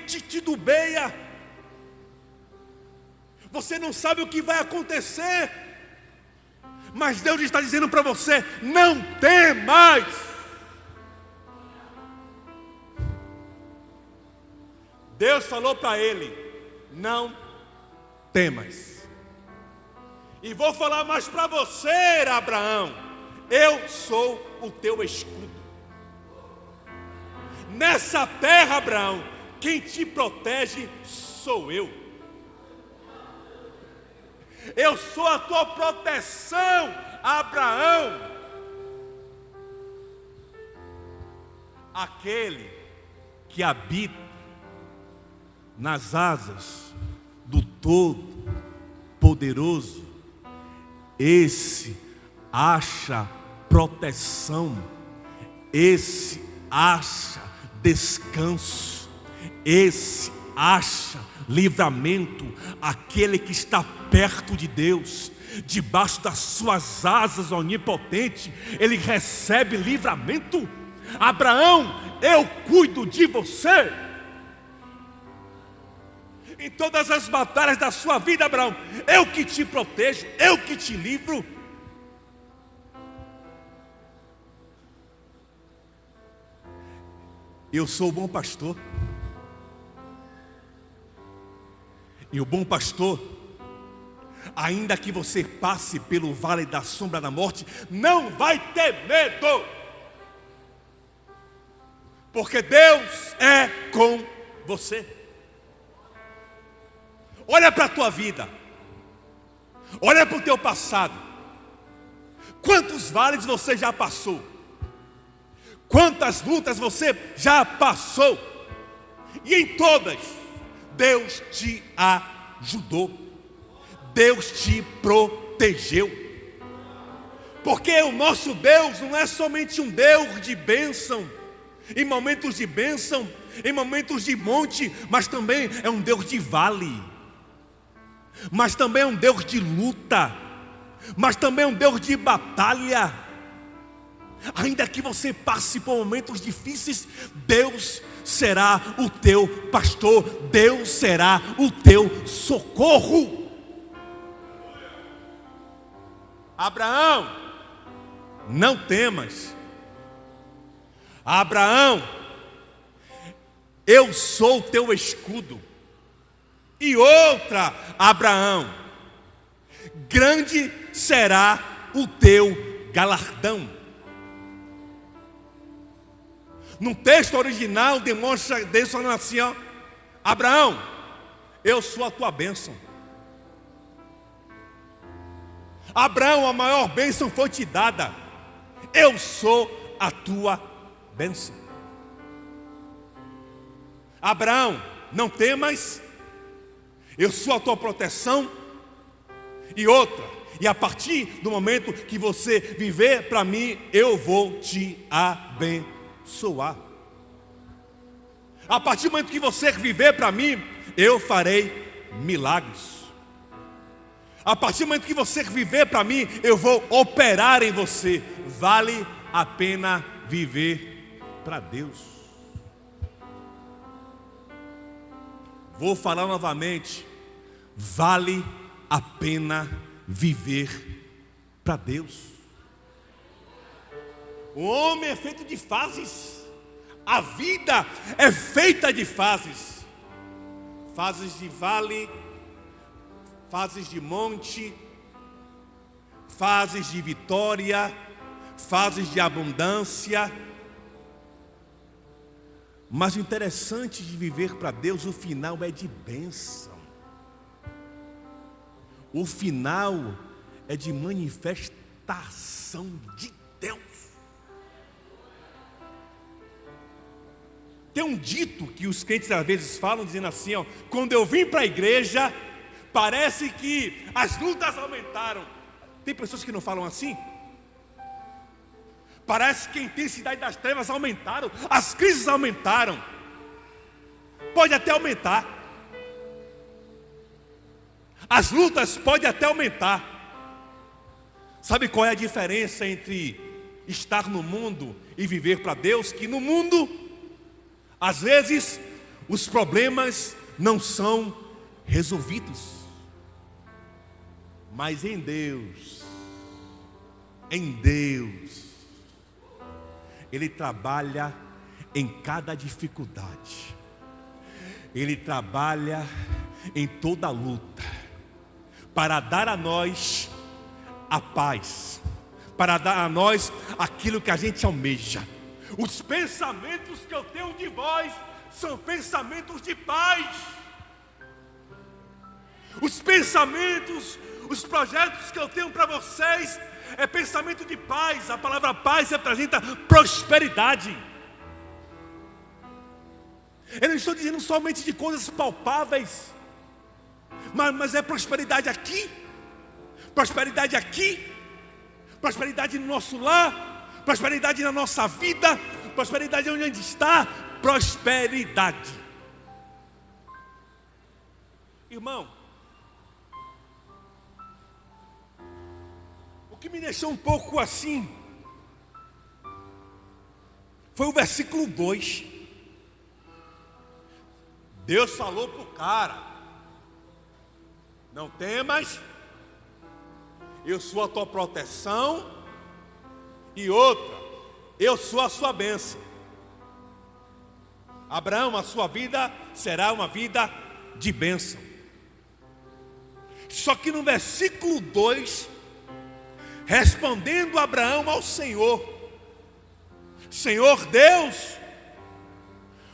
te titubeia, você não sabe o que vai acontecer, mas Deus está dizendo para você: não temas. Deus falou para ele: não temas. E vou falar mais para você, Abraão: eu sou o teu escudo. Nessa terra, Abraão, quem te protege sou eu. Eu sou a tua proteção, Abraão. Aquele que habita nas asas do Todo-Poderoso, esse acha proteção, esse acha descanso, esse acha livramento. Aquele que está perto de Deus, debaixo das suas asas onipotentes, ele recebe livramento. Abraão, eu cuido de você. Em todas as batalhas da sua vida, Abraão, eu que te protejo, eu que te livro. Eu sou o bom pastor. E o bom pastor, ainda que você passe pelo vale da sombra da morte, não vai ter medo, porque Deus é com você. Olha para a tua vida, olha para o teu passado. Quantos vales você já passou? Quantas lutas você já passou? E em todas, Deus te ajudou, Deus te protegeu. Porque o nosso Deus não é somente um Deus de bênção, em momentos de bênção, em momentos de monte, mas também é um Deus de vale, mas também é um Deus de luta, mas também é um Deus de batalha. Ainda que você passe por momentos difíceis, Deus será o teu pastor, Deus será o teu socorro. Abraão, não temas. Abraão, eu sou o teu escudo. E outra, Abraão, grande será o teu galardão. No texto original demonstra assim, ó: Abraão, eu sou a tua bênção. Abraão, a maior bênção foi te dada. Eu sou a tua bênção. Abraão, não temas. Eu sou a tua proteção. E outra, e a partir do momento que você viver para mim, eu vou te abençoar. A partir do momento que você viver para mim, eu farei milagres. A partir do momento que você viver para mim, eu vou operar em você. Vale a pena viver para Deus. Vou falar novamente. Vale a pena viver para Deus. O homem é feito de fases. A vida é feita de fases. Fases de vale, fases de monte, fases de vitória, fases de abundância. Mas o interessante de viver para Deus, o final é de bênção. O final é de manifestação de Deus. Tem um dito que os crentes às vezes falam, dizendo assim, ó, quando eu vim para a igreja, parece que as lutas aumentaram. Tem pessoas que não falam assim? Parece que a intensidade das trevas aumentaram, as crises aumentaram. Pode até aumentar. As lutas podem até aumentar. Sabe qual é a diferença entre estar no mundo e viver para Deus? Que no mundo, às vezes, os problemas não são resolvidos. Mas em Deus, Ele trabalha em cada dificuldade. Ele trabalha em toda luta, para dar a nós a paz, para dar a nós aquilo que a gente almeja. Os pensamentos que eu tenho de vós são pensamentos de paz. Os pensamentos, os projetos que eu tenho para vocês é pensamento de paz. A palavra paz representa prosperidade. Eu não estou dizendo somente de coisas palpáveis, mas é prosperidade aqui, prosperidade aqui, prosperidade no nosso lar, prosperidade na nossa vida, prosperidade onde a gente está, prosperidade. Irmão, o que me deixou um pouco assim foi o versículo 2. Deus falou para o cara: não temas, eu sou a tua proteção, e outra, eu sou a sua bênção. Abraão, a sua vida será uma vida de bênção. Só que no versículo 2, respondendo Abraão ao Senhor: Senhor Deus,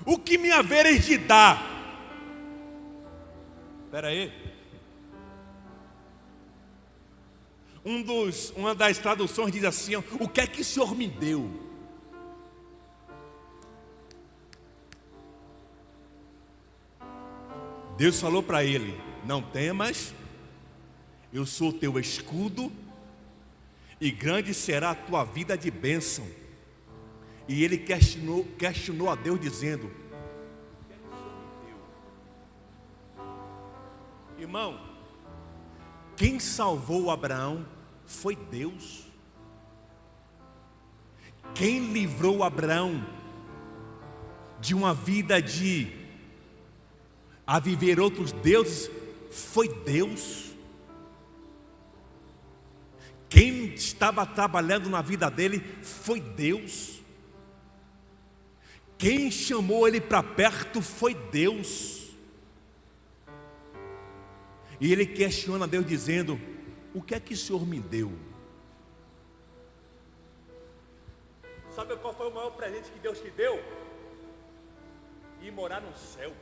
o que me haveres de dar? Espera aí. Uma das traduções diz assim: o que é que o Senhor me deu? Deus falou para ele: não temas, eu sou teu escudo, e grande será a tua vida de bênção. E ele questionou a Deus dizendo: irmão, quem salvou Abraão foi Deus. Quem livrou Abraão de uma vida a viver outros deuses foi Deus. Quem estava trabalhando na vida dele foi Deus. Quem chamou ele para perto foi Deus. E ele questiona a Deus dizendo: o que é que o Senhor me deu? Sabe qual foi o maior presente que Deus te deu? Ir morar no céu.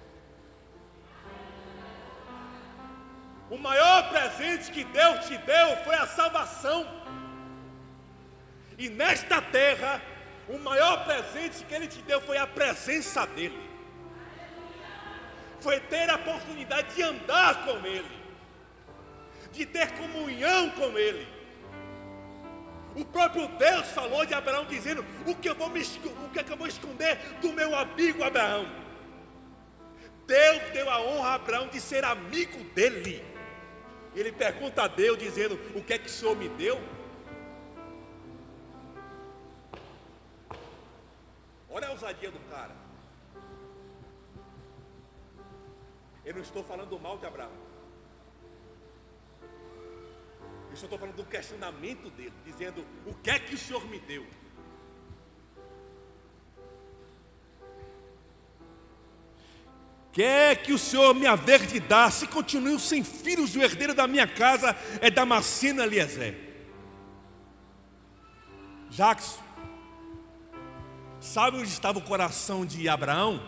O maior presente que Deus te deu foi a salvação. E nesta terra, o maior presente que Ele te deu foi a presença dEle. Foi ter a oportunidade de andar com Ele, de ter comunhão com Ele. O próprio Deus falou de Abraão dizendo: o que é que eu vou esconder do meu amigo Abraão? Deus deu a honra a Abraão de ser amigo dele. Ele pergunta a Deus dizendo: o que é que o Senhor me deu? Olha a ousadia do cara. Eu não estou falando mal de Abraão. Eu só estou falando do questionamento dele, dizendo: o que é que o Senhor me deu? Quer que o Senhor me haver de dar, se continuo sem filhos, o herdeiro da minha casa é Damasceno Eliezer. Jackson, sabe onde estava o coração de Abraão?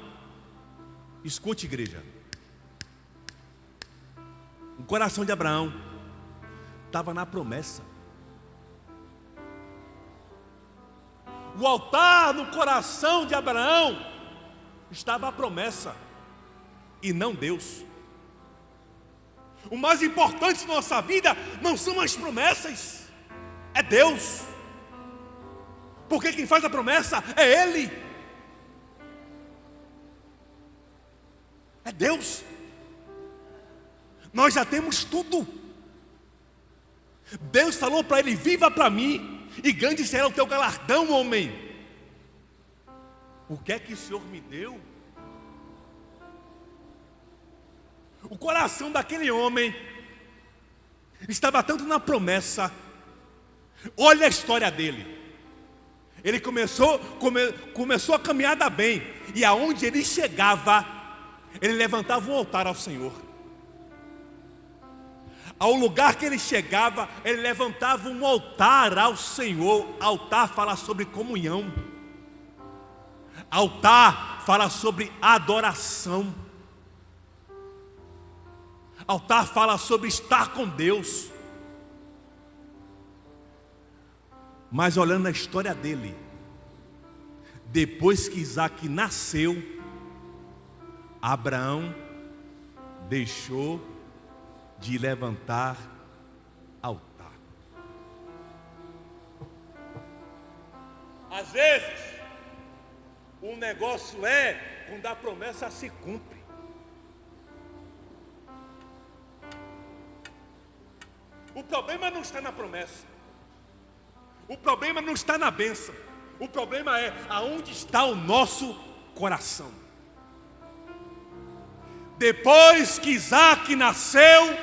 Escute, igreja. O coração de Abraão estava na promessa. O altar no coração de Abraão estava a promessa e não Deus. O mais importante na nossa vida não são as promessas, é Deus. Porque quem faz a promessa é Ele. É Deus. Nós já temos tudo. Deus falou para ele: viva para mim, e grande será o teu galardão, homem. O que é que o Senhor me deu? O coração daquele homem estava tanto na promessa. Olha a história dele. Ele começou a caminhada bem, e aonde ele chegava, ele levantava um altar ao Senhor. Ao lugar que ele chegava, ele levantava um altar ao Senhor. Altar fala sobre comunhão. Altar fala sobre adoração. Altar fala sobre estar com Deus. Mas olhando a história dele, depois que Isaac nasceu, Abraão deixou de levantar altar. Às vezes, o negócio é quando a promessa se cumpre. O problema não está na promessa. O problema não está na bênção. O problema é aonde está o nosso coração. Depois que Isaac nasceu,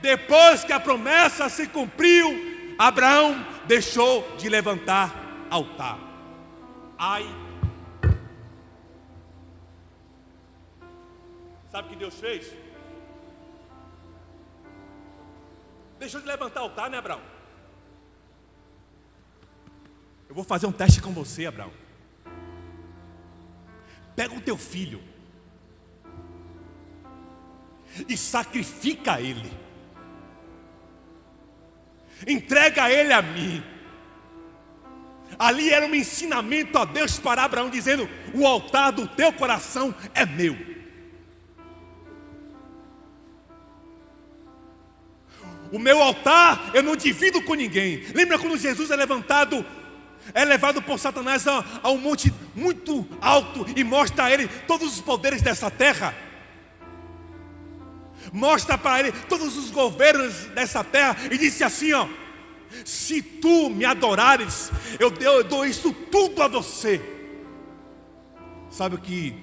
depois que a promessa se cumpriu, Abraão deixou de levantar altar. Ai. Sabe o que Deus fez? Deixou de levantar altar, né, Abraão? Eu vou fazer um teste com você, Abraão. Pega o teu filho e sacrifica ele. Entrega ele a mim. Ali era um ensinamento a Deus para Abraão, dizendo: o altar do teu coração é meu. O meu altar eu não divido com ninguém. Lembra quando Jesus é levado por Satanás a um monte muito alto e mostra a ele todos os poderes dessa terra? Mostra para ele todos os governos dessa terra e disse assim: ó, se tu me adorares, eu dou isso tudo a você. Sabe o que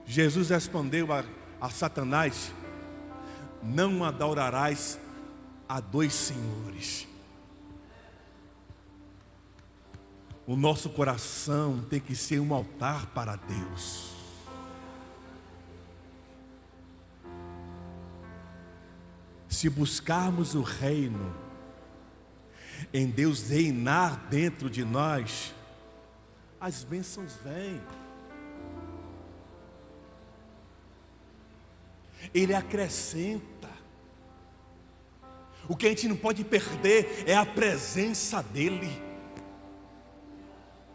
Jesus respondeu a Satanás? Não adorarás a dois senhores. O nosso coração tem que ser um altar para Deus. Se buscarmos o reino, em Deus reinar dentro de nós, as bênçãos vêm. Ele acrescenta. O que a gente não pode perder é a presença dEle.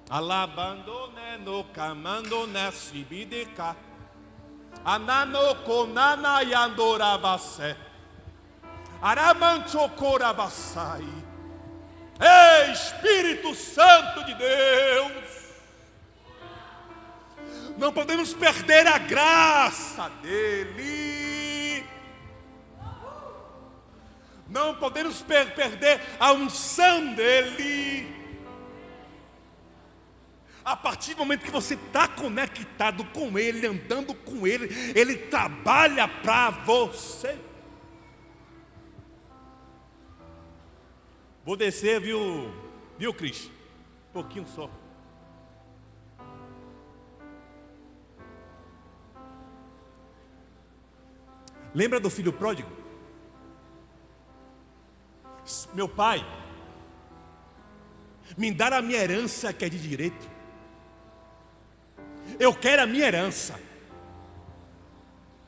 Alabandone no camando nesse bideca, anano konana yandoravase, aramanchocoravasai. Ei, Espírito Santo de Deus, Não podemos perder a graça dele. Não podemos perder a unção dele. A partir do momento que você está conectado com ele, andando com ele, ele trabalha para você. Vou descer, viu, Cris? Um pouquinho só. Lembra do filho pródigo? Meu pai, me dá a minha herança que é de direito. Eu quero a minha herança.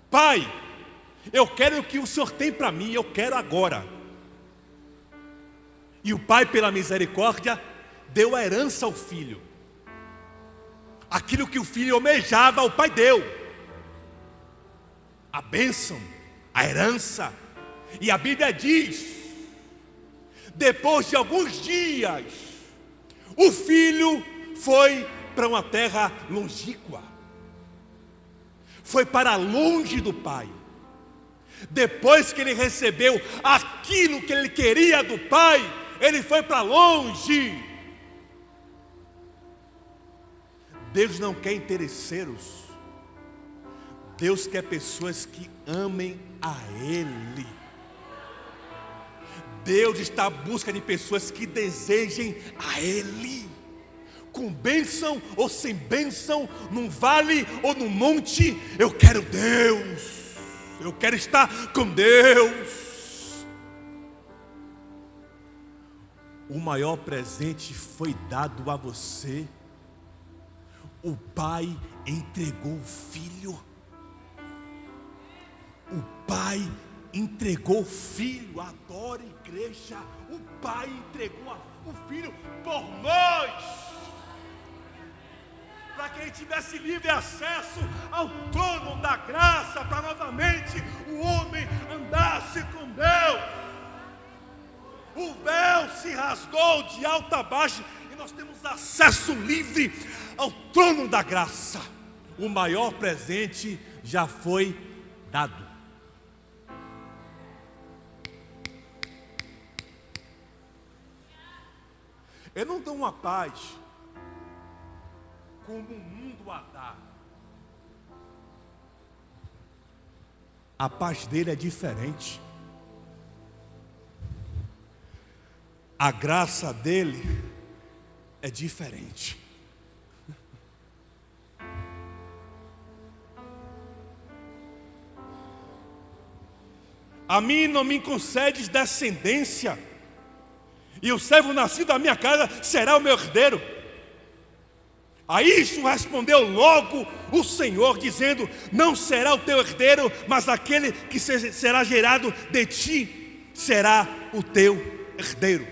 Pai, eu quero o que o Senhor tem para mim, eu quero agora. E o pai, pela misericórdia, deu a herança ao filho. Aquilo que o filho almejava, o pai deu. A bênção, a herança. E a Bíblia diz, depois de alguns dias, o filho foi para uma terra longínqua. Foi para longe do pai. Depois que ele recebeu aquilo que ele queria do pai, ele foi para longe. Deus não quer interesseiros. Deus quer pessoas que amem a Ele. Deus está à busca de pessoas que desejem a Ele. Com bênção ou sem bênção, num vale ou num monte, eu quero Deus. Eu quero estar com Deus. O maior presente foi dado a você. O pai entregou o filho. O pai entregou o filho. Adore igreja. O pai entregou o filho por nós, para que ele tivesse livre acesso ao trono da graça, para novamente o homem andasse com Deus. O véu se rasgou de alto a baixo e nós temos acesso livre ao trono da graça. O maior presente já foi dado. Eu não dou uma paz como o mundo a dá. A paz dele é diferente. A graça dele é diferente. A mim não me concedes descendência, e o servo nascido da minha casa será o meu herdeiro. A isso respondeu logo o Senhor, dizendo: não será o teu herdeiro, mas aquele que será gerado de ti será o teu herdeiro.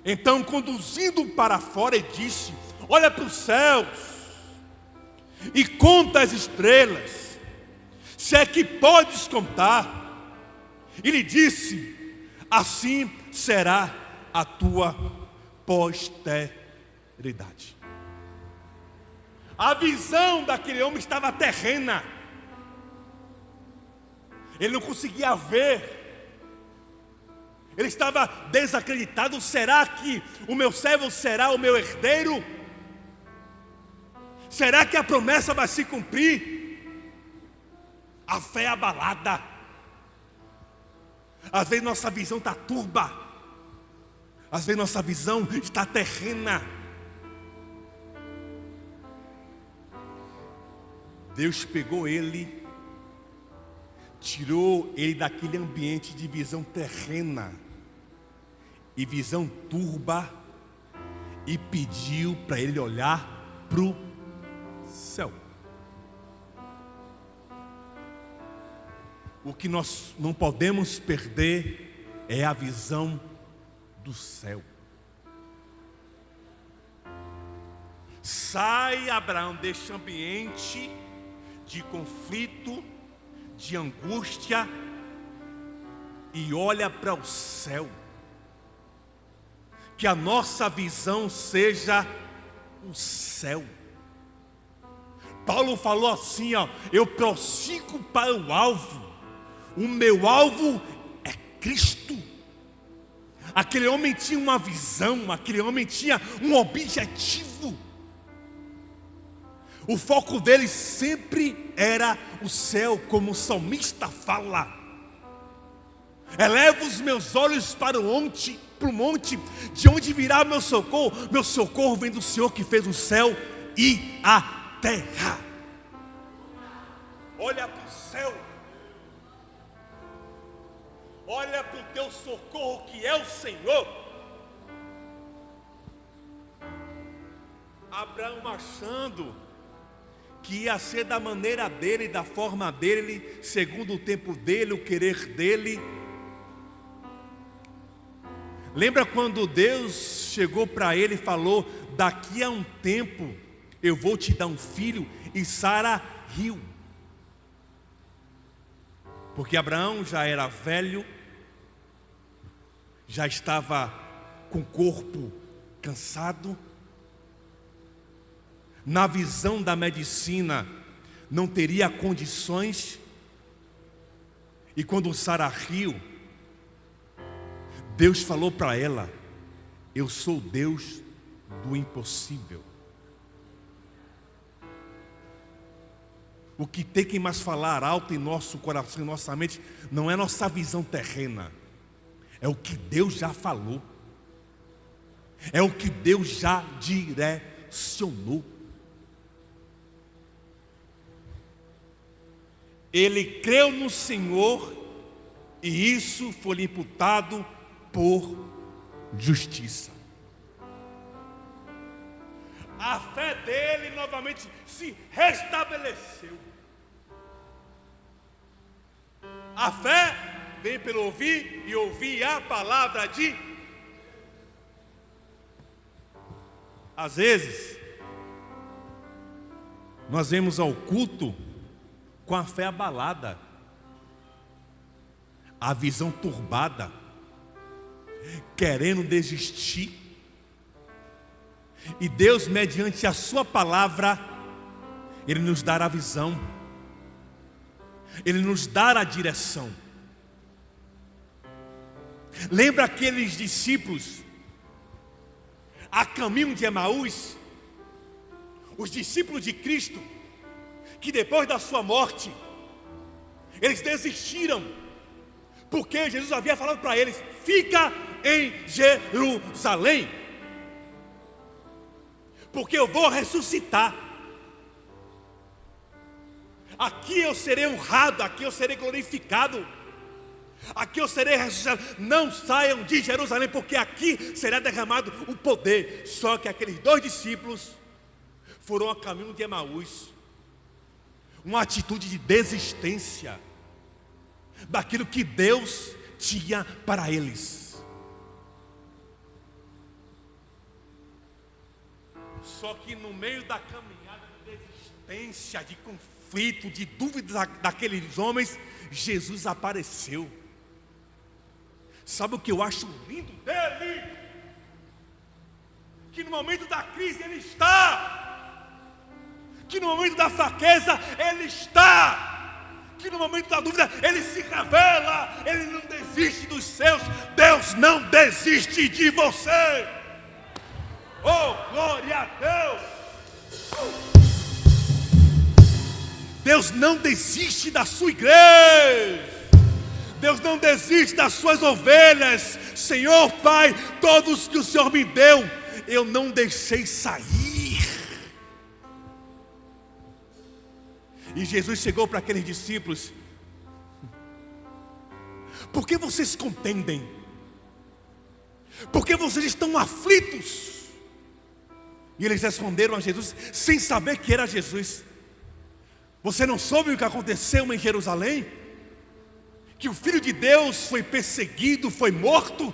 Então, conduzindo para fora, ele disse: olha para os céus e conta as estrelas, se é que podes contar. E lhe disse: assim será a tua posteridade. A visão daquele homem estava terrena. Ele não conseguia ver. Ele estava desacreditado. Será que o meu servo será o meu herdeiro? Será que a promessa vai se cumprir? A fé é abalada. Às vezes nossa visão está turba. Às vezes nossa visão está terrena. Deus pegou ele, tirou ele daquele ambiente de visão terrena e visão turba, e pediu para ele olhar para o céu. O que nós não podemos perder é a visão do céu. Sai, Abraão, deste ambiente de conflito, de angústia, e olha para o céu. Que a nossa visão seja um céu. Paulo falou assim, ó: eu prossigo para o alvo. O meu alvo é Cristo. Aquele homem tinha uma visão, aquele homem tinha um objetivo. O foco dele sempre era o céu, como o salmista fala. Elevo os meus olhos para o monte, de onde virá meu socorro? Meu socorro vem do Senhor que fez o céu e a terra. Olha para o céu. Olha para o teu socorro que é o Senhor. Abraão achando que ia ser da maneira dele, da forma dele, segundo o tempo dele, o querer dele. Lembra quando Deus chegou para ele e falou: daqui a um tempo eu vou te dar um filho? E Sara riu, porque Abraão já era velho, já estava com o corpo cansado. Na visão da medicina, não teria condições. E quando Sara riu, Deus falou para ela: eu sou o Deus do impossível. O que tem que mais falar alto em nosso coração, em nossa mente, não é nossa visão terrena, é o que Deus já falou, é o que Deus já direcionou. Ele creu no Senhor e isso foi-lhe imputado por justiça. A fé dele novamente se restabeleceu. A fé vem pelo ouvir e ouvir a palavra de... Às vezes nós vemos ao culto com a fé abalada, a visão turbada, querendo desistir. E Deus, mediante a sua palavra, Ele nos dá a visão, Ele nos dá a direção. Lembra aqueles discípulos a caminho de Emaús? Os discípulos de Cristo, que depois da sua morte, eles desistiram, porque Jesus havia falado para eles: fica em Jerusalém, porque eu vou ressuscitar. Aqui eu serei honrado, aqui eu serei glorificado, aqui eu serei ressuscitado. Não saiam de Jerusalém, porque aqui será derramado o poder. Só que aqueles dois discípulos foram a caminho de Emaús, uma atitude de desistência daquilo que Deus tinha para eles. Só que no meio da caminhada de desistência, de conflito, de dúvidas daqueles homens, Jesus apareceu. Sabe o que eu acho lindo dele? Que no momento da crise ele está, que no momento da fraqueza Ele está, que no momento da dúvida Ele se revela. Ele não desiste dos seus. Deus não desiste de você. Oh, glória a Deus. Deus não desiste da sua igreja. Deus não desiste das suas ovelhas. Senhor Pai, todos que o Senhor me deu, eu não deixei sair. E Jesus chegou para aqueles discípulos: por que vocês contendem? Por que vocês estão aflitos? E eles responderam a Jesus sem saber que era Jesus: você não soube o que aconteceu em Jerusalém? Que o Filho de Deus foi perseguido, foi morto?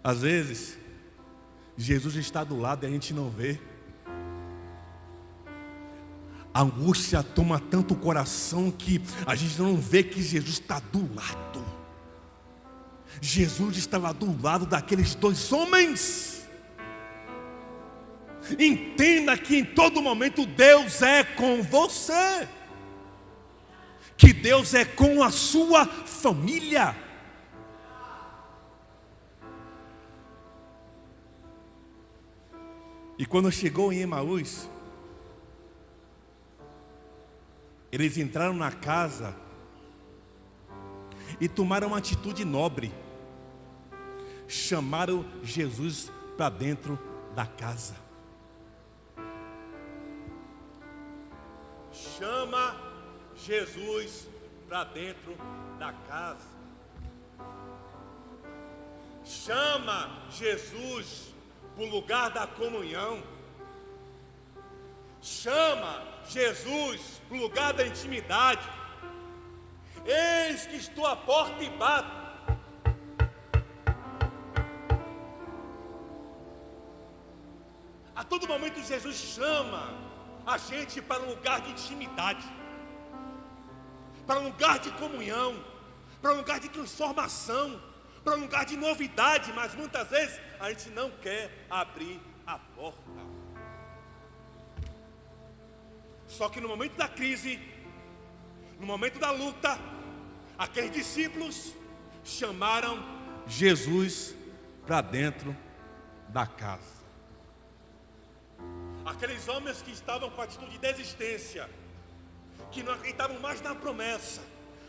Às vezes Jesus está do lado e a gente não vê. A angústia toma tanto o coração que a gente não vê que Jesus está do lado. Jesus estava do lado daqueles dois homens. Entenda que em todo momento Deus é com você, que Deus é com a sua família. E quando chegou em Emaús, eles entraram na casa e tomaram uma atitude nobre. Chamaram Jesus para dentro da casa. Chama Jesus para dentro da casa. Chama Jesus para o lugar da comunhão. Chama Jesus para o lugar da intimidade. Eis que estou à porta e bato. A todo momento Jesus chama a gente para um lugar de intimidade, para um lugar de comunhão, para um lugar de transformação, para um lugar de novidade, mas muitas vezes a gente não quer abrir a porta. Só que no momento da crise, no momento da luta, aqueles discípulos chamaram Jesus para dentro da casa. Aqueles homens que estavam com atitude de desistência, que não acreditavam mais na promessa,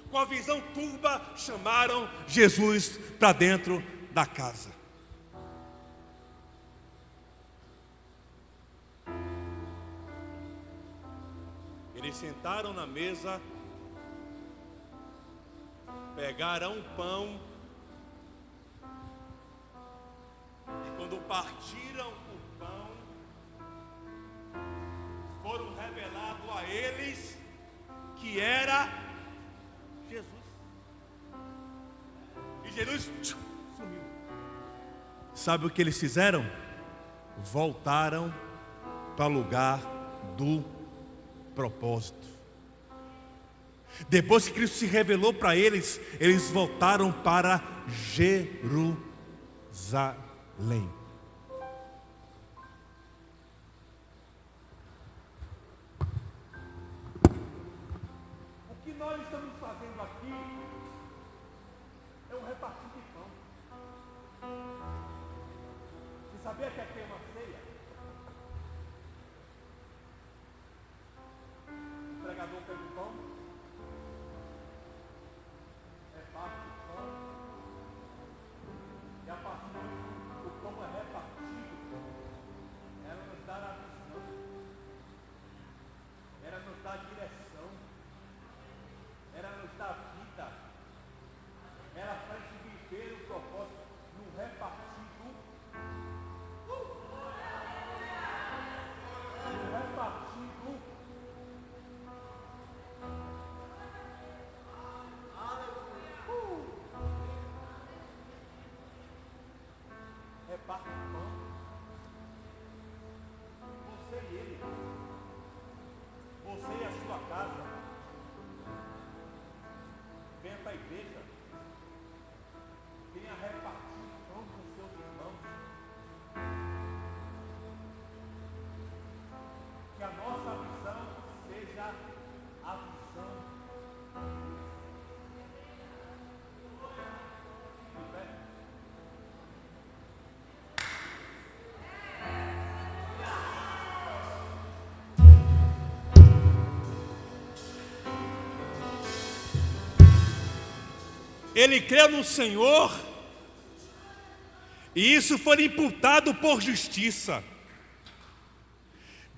com a visão turva, chamaram Jesus para dentro da casa. Eles sentaram na mesa, pegaram um pão, e quando partiram o pão, foram revelados a eles que era Jesus. E Jesus sumiu. Sabe o que eles fizeram? Voltaram para o lugar do propósito. Depois que Cristo se revelou para eles, eles voltaram para Jerusalém. O que nós estamos fazendo aqui é um repartir de pão. Você sabia que aqui é uma ceia? O pregador pega o pão, reparte o pão, e a partir do momento que o pão é repartido, ela nos dá a visão, ela nos dá a direção, ela nos dá a vida, ela faz viver o propósito no repartido. Reparte o pão. Você e ele. Você e a sua casa. Venha para a igreja. Venha repartir o pão com seus irmãos. Que a nossa visão seja a visão de Deus. Ele creu no Senhor, e isso foi imputado por justiça.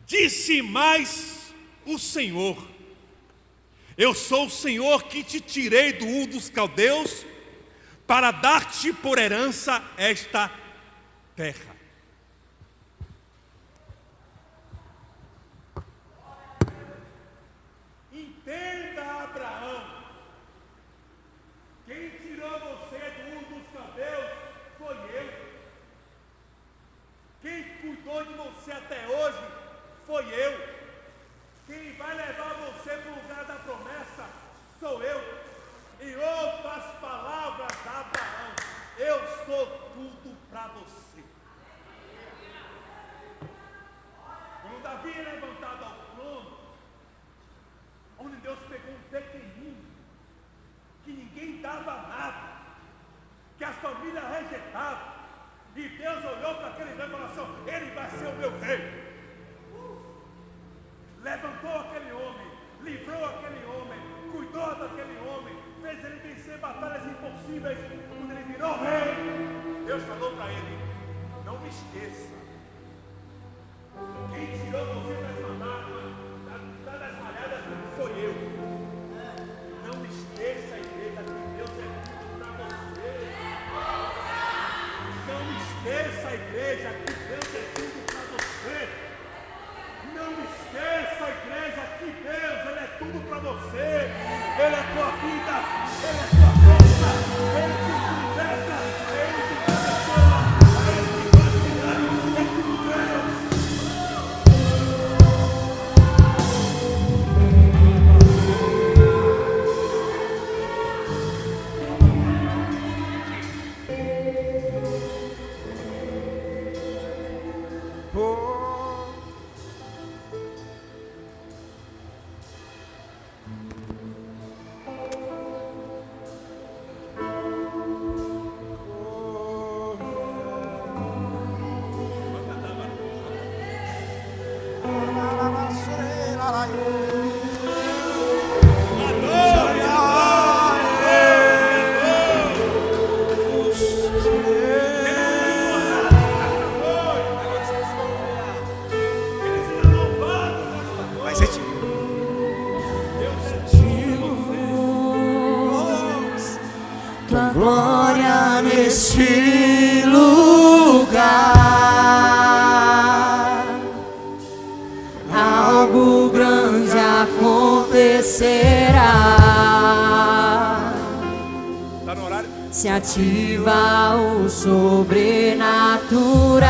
Disse mais o Senhor: eu sou o Senhor que te tirei do Ur dos Caldeus, para dar-te por herança esta terra. Entenda, Abraão. Quem tirou você do Ur dos Caldeus foi eu. Quem cuidou de você até hoje foi eu. Quem vai levar você para o lugar da promessa sou eu. Em outras palavras, Abraão, aquele rei e falou assim: ele vai ser o meu rei. Levantou aquele homem, livrou aquele homem, cuidou daquele homem, fez ele vencer batalhas impossíveis. Quando ele virou rei, Deus falou para ele: não me esqueça, quem tirou você dessa máquina, das malhadas, foi eu. Não me esqueça, igreja, que Deus é tudo para você. Não me esqueça, igreja, que Deus é tudo para você. Não me esqueça, igreja, que Deus, Ele é tudo para você. Ele é tua vida, Ele é tua força, Ele te liberta, Ele te transforma, Ele te faz milagre, é tudo Deus. Tua glória neste lugar, algo grande acontecerá. Tá no horário? Se ativa o sobrenatural.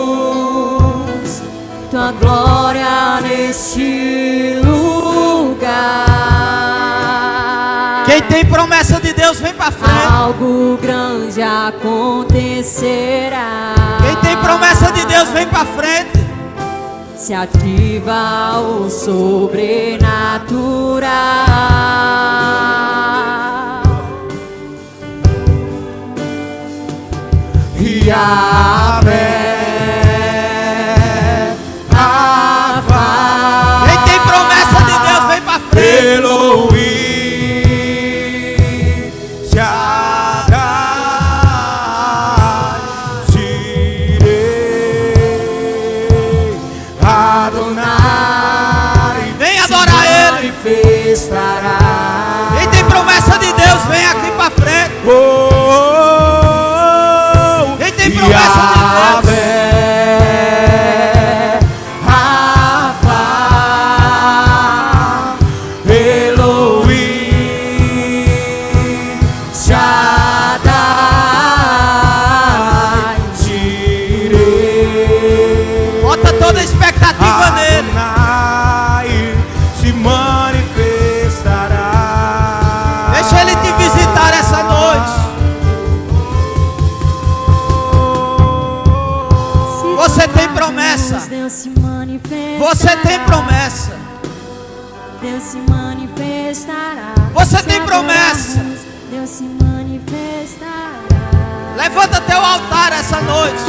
Sentimos tua glória neste lugar. Quem tem promessa de Deus, vem para frente. Algo grande acontecerá. Quem tem promessa de Deus, vem para frente. Se ativa o sobrenatural. Yahvé, Rafa. Quem tem promessa de Deus, vem para frente. Elohim, Shaddai, Jireh, Adonai. Vem adorar Ele. Manifestará. Quem tem promessa de Deus, vem aqui para frente. Quem tem promessa de Deus, Yahvé, Rafa, Elohim, Shaddai, Jireh. bota toda a expectativa nele. Adonai se manifestará. Deixa Ele te visitar essa noite. Você tem promessa. Deus se manifestará. Você tem promessa. Deus se manifestará. Você Se tem promessa. adorarmos, Deus se manifestará. Levanta teu altar essa noite.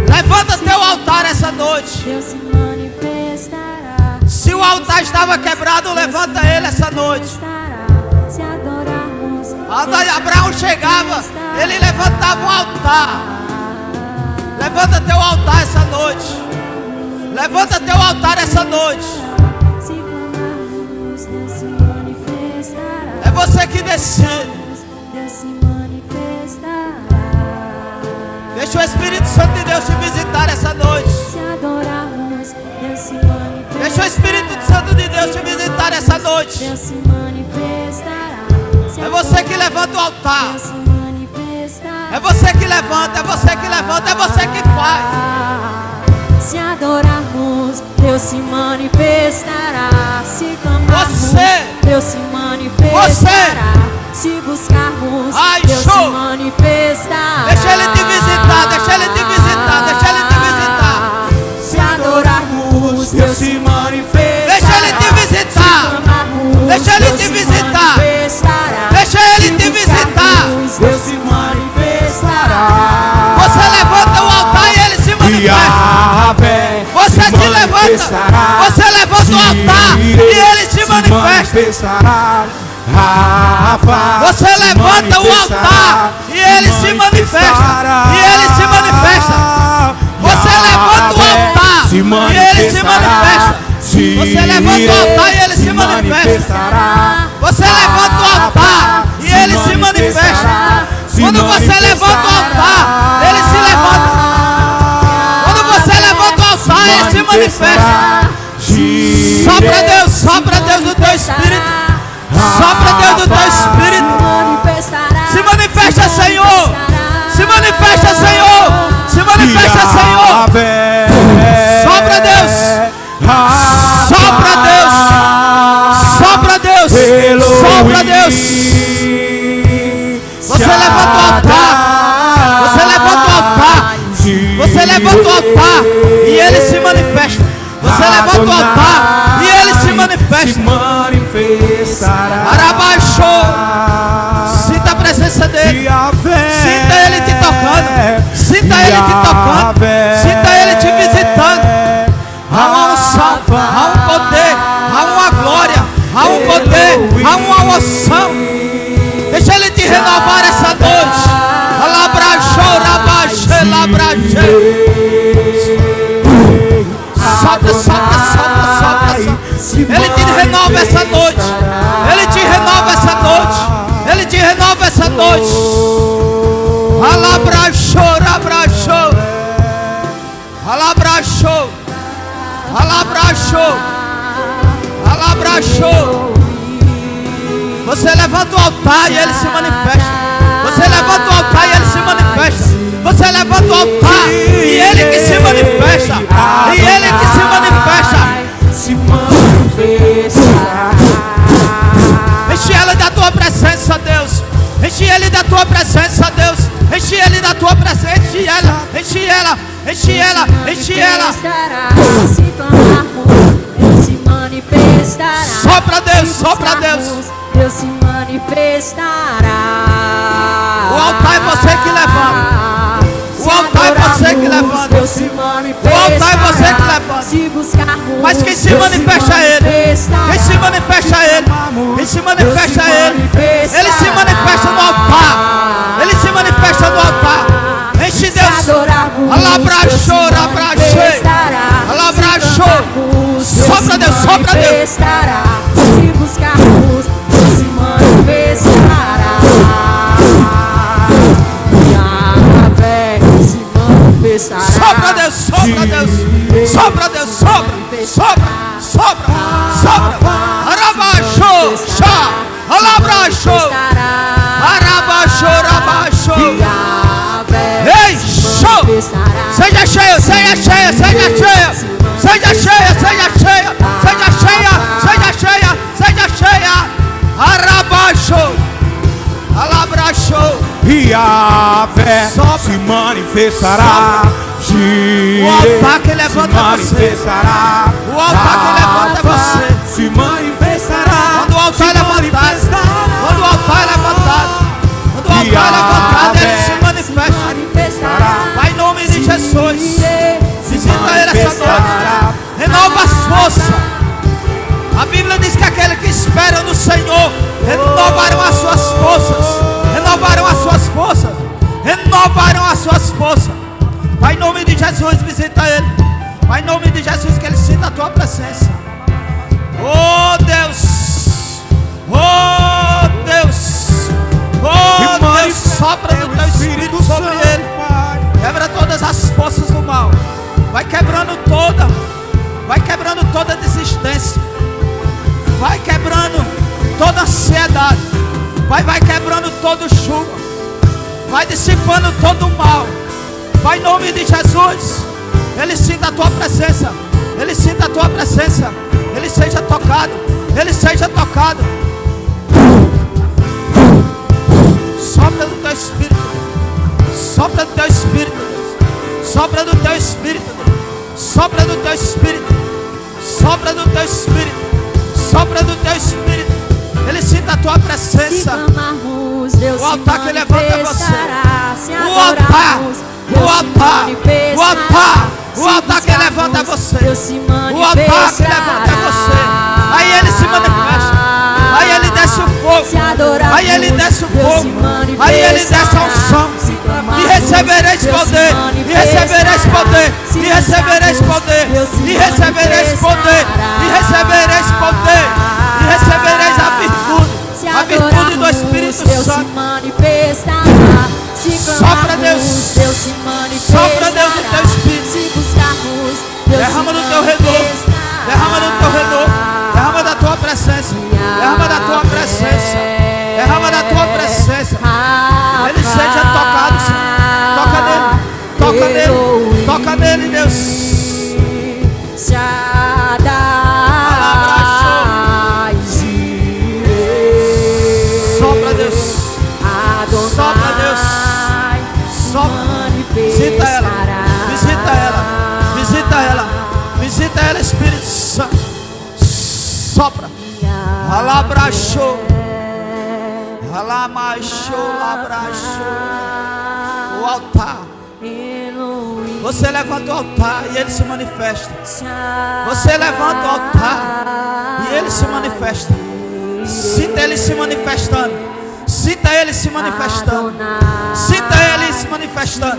Levanta teu altar essa noite. Deus se manifestará. Se o altar estava quebrado, levanta ele essa noite. Se adorarmos, Quando Abraão chegava, ele levantava o altar. Levanta teu altar essa noite. Levanta teu altar essa noite. se clamarmos, Deus se manifestará. É você que decide. Deus se manifestará. Deixa o Espírito Santo de Deus te visitar essa noite. Se adorarmos, Deus se manifestará. Deixa o Espírito Santo de Deus te visitar essa noite. Deus se manifestará. Se É você que levanta o altar. Deus se manifestará. É você que levanta, é você que levanta, é você que faz. Se adorarmos, Deus se manifestará. Se clamarmos, Você. Deus se manifestará. Se buscarmos, Ai, Deus show. se manifestará. Deixa Ele te visitar, deixa Ele te visitar, deixa Ele te visitar. Se adorarmos, Deus se manifestará. Deixa Ele te visitar. Deixa Ele te visitar. Deixa Ele te visitar. Deus se manifestará. Você levanta o altar e Ele se manifesta. Você se levanta. Você levanta o altar e Ele se manifesta. Você levanta o altar e Ele se manifesta. E Ele se manifesta. Você levanta o altar e Ele se manifesta. Você levanta o altar e Ele se manifesta. Você levanta o altar e Ele se manifesta. Quando você levanta o altar, Ele se levanta. Quando você levanta o altar, Ele se manifesta. Sopra Deus do teu espírito. Sopra Deus do teu espírito. Se manifesta, Senhor. Se manifesta, Senhor. Se manifesta, Senhor. Sopra Deus. Sopra Deus. Sopra Deus. Sopra Deus. Você levanta o altar. Você levanta o altar. Você levanta o altar e Ele se manifesta. Você levanta o altar e Ele se manifesta. Arabaixou. Sinta a presença dEle. Sinta Ele te tocando. Sinta Ele te tocando. Sinta Ele te visitando. Há uma unção, há um poder, há uma glória, há um poder, há uma unção. Deixa Ele te renovar essa noite. Alabrachou, rabaxê, labraxê. Sopra. Ele te renova essa noite. Ele te renova essa noite. Ele te renova essa noite. Alabrachou, rabrachou. Alabrachou. Alabrachou. Alabrachou. Você levanta o altar e Ele se manifesta. Você levanta o altar e Ele se manifesta. Você levanta o altar e Ele que se manifesta. E Ele que se manifesta. Enche Ele da tua presença, Deus. Enche Ele da tua presença, Deus. Enche Ele da tua presença. Enche ela, enche ela, enche ela, enche ela. Sopra Deus, sopra Deus. Deus se manifestará. O altar é você que levanta. O altar é você que levanta. O altar é você que levanta. Mas quem se manifesta é Ele. Quem se manifesta é Ele. Quem se manifesta é Ele. Ele se manifesta no altar. Ele se manifesta no altar. Enche Deus. Alabrachou, rabrachei. Alabrachou. Sopra Deus, sopra Deus. Se buscarmos, Deus se manifestará. Sopra Deus, sopra Deus. Sopra Deus, sopra. Sopra, sopra, sopra. Arabaxou, chá. Alabrachou. Arabaxou, rabaxou. Ei, show. Seja cheio, seja cheia, seja cheia. Seja cheia, seja cheia. Seja cheia, seja cheia, seja cheia. Arabaxou. Alabrachou. E a fé se manifestará. O altar que levanta você. O altar que levanta você. Se manifestará. Quando o altar é levantado. Quando o altar é levantado. Quando o altar é levantado, Ele se manifesta. Vai em nome de Jesus. Visita Ele essa noite. Renova as forças. A Bíblia diz que aquele que espera no Senhor renovarão as suas forças. Renovarão as suas forças. Renovarão as suas forças. Vai em nome de Jesus, visita Ele. Vai em nome de Jesus, que Ele sinta a tua presença. Oh Deus. Oh Deus. Oh Deus, sopra do teu Espírito sobre Ele. Quebra todas as forças do mal. Vai quebrando toda. Vai quebrando toda desistência. Vai quebrando toda ansiedade. Vai quebrando todo chuva. Vai dissipando todo o mal. Vai em nome de Jesus. Ele sinta a tua presença. Ele sinta a tua presença. Ele seja tocado. Ele seja tocado. Sopra do teu Espírito. Sopra do teu Espírito. Sopra do teu Espírito. Sopra do teu Espírito. Sopra do teu Espírito. Sopra do teu Espírito. Ele sinta a tua Se presença. clamarmos, Deus O altar que se levanta você. manifestará. Se O altar, adorarmos, o Deus se altar, manifestará. o altar, o Se altar que buscarmos, levanta você. Deus se O altar que manifestará. levanta você. Aí ele se manifesta. Aí ele desce o fogo. Se adorarmos, Aí ele desce o Deus se fogo. manifestará. Aí ele desce a unção. Se clamarmos, E recebereis Deus se poder. E recebereis poder. Se E recebereis buscarmos, poder. Deus se E recebereis poder. E recebereis poder. E recebereis a virtude. Se A virtude do Espírito Deus Santo. se manifestará. Se Sopra, Deus. clamarmos, Deus se manifestará. Sopra, Deus, o teu Espírito. Se buscarmos, Deus Derrama se no teu renovo. manifestará. Derrama no teu renovo. Derrama da tua presença. Derrama da tua presença. Derrama da tua presença. Ele seja tocado, Senhor. Toca nele. Toca nele. Toca nele, Deus. Sopra, Deus. Sopra, Deus. Sopra. Visita ela. Visita ela. Visita ela. Visita ela, Espírito Santo. Sopra. Alabrachou. Alamachou, labrachou. O altar. Você levanta o altar e ele se manifesta. Você levanta o altar e ele se manifesta. Sinta ele se manifestando. Sinta ele se manifestando. Sinta ele se manifestando.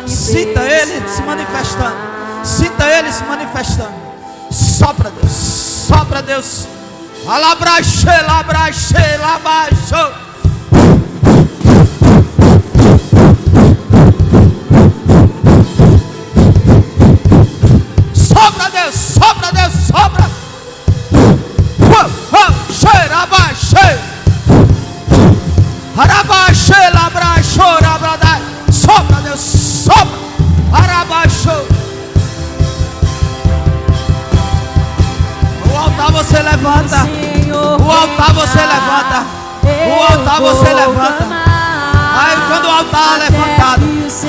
Sinta ele se manifestando. Sinta ele se manifestando. Sopra, Deus. Sopra, Deus. Alabrache, labrache, labrache. Sopra, Deus. Sopra, Deus. Sopra. Cheirabache. Arabache, labrache, rabradai. Sopra, Deus. Sopra. Arabache. O altar você levanta. O altar você levanta. O altar você levanta. Aí quando o altar é levantado,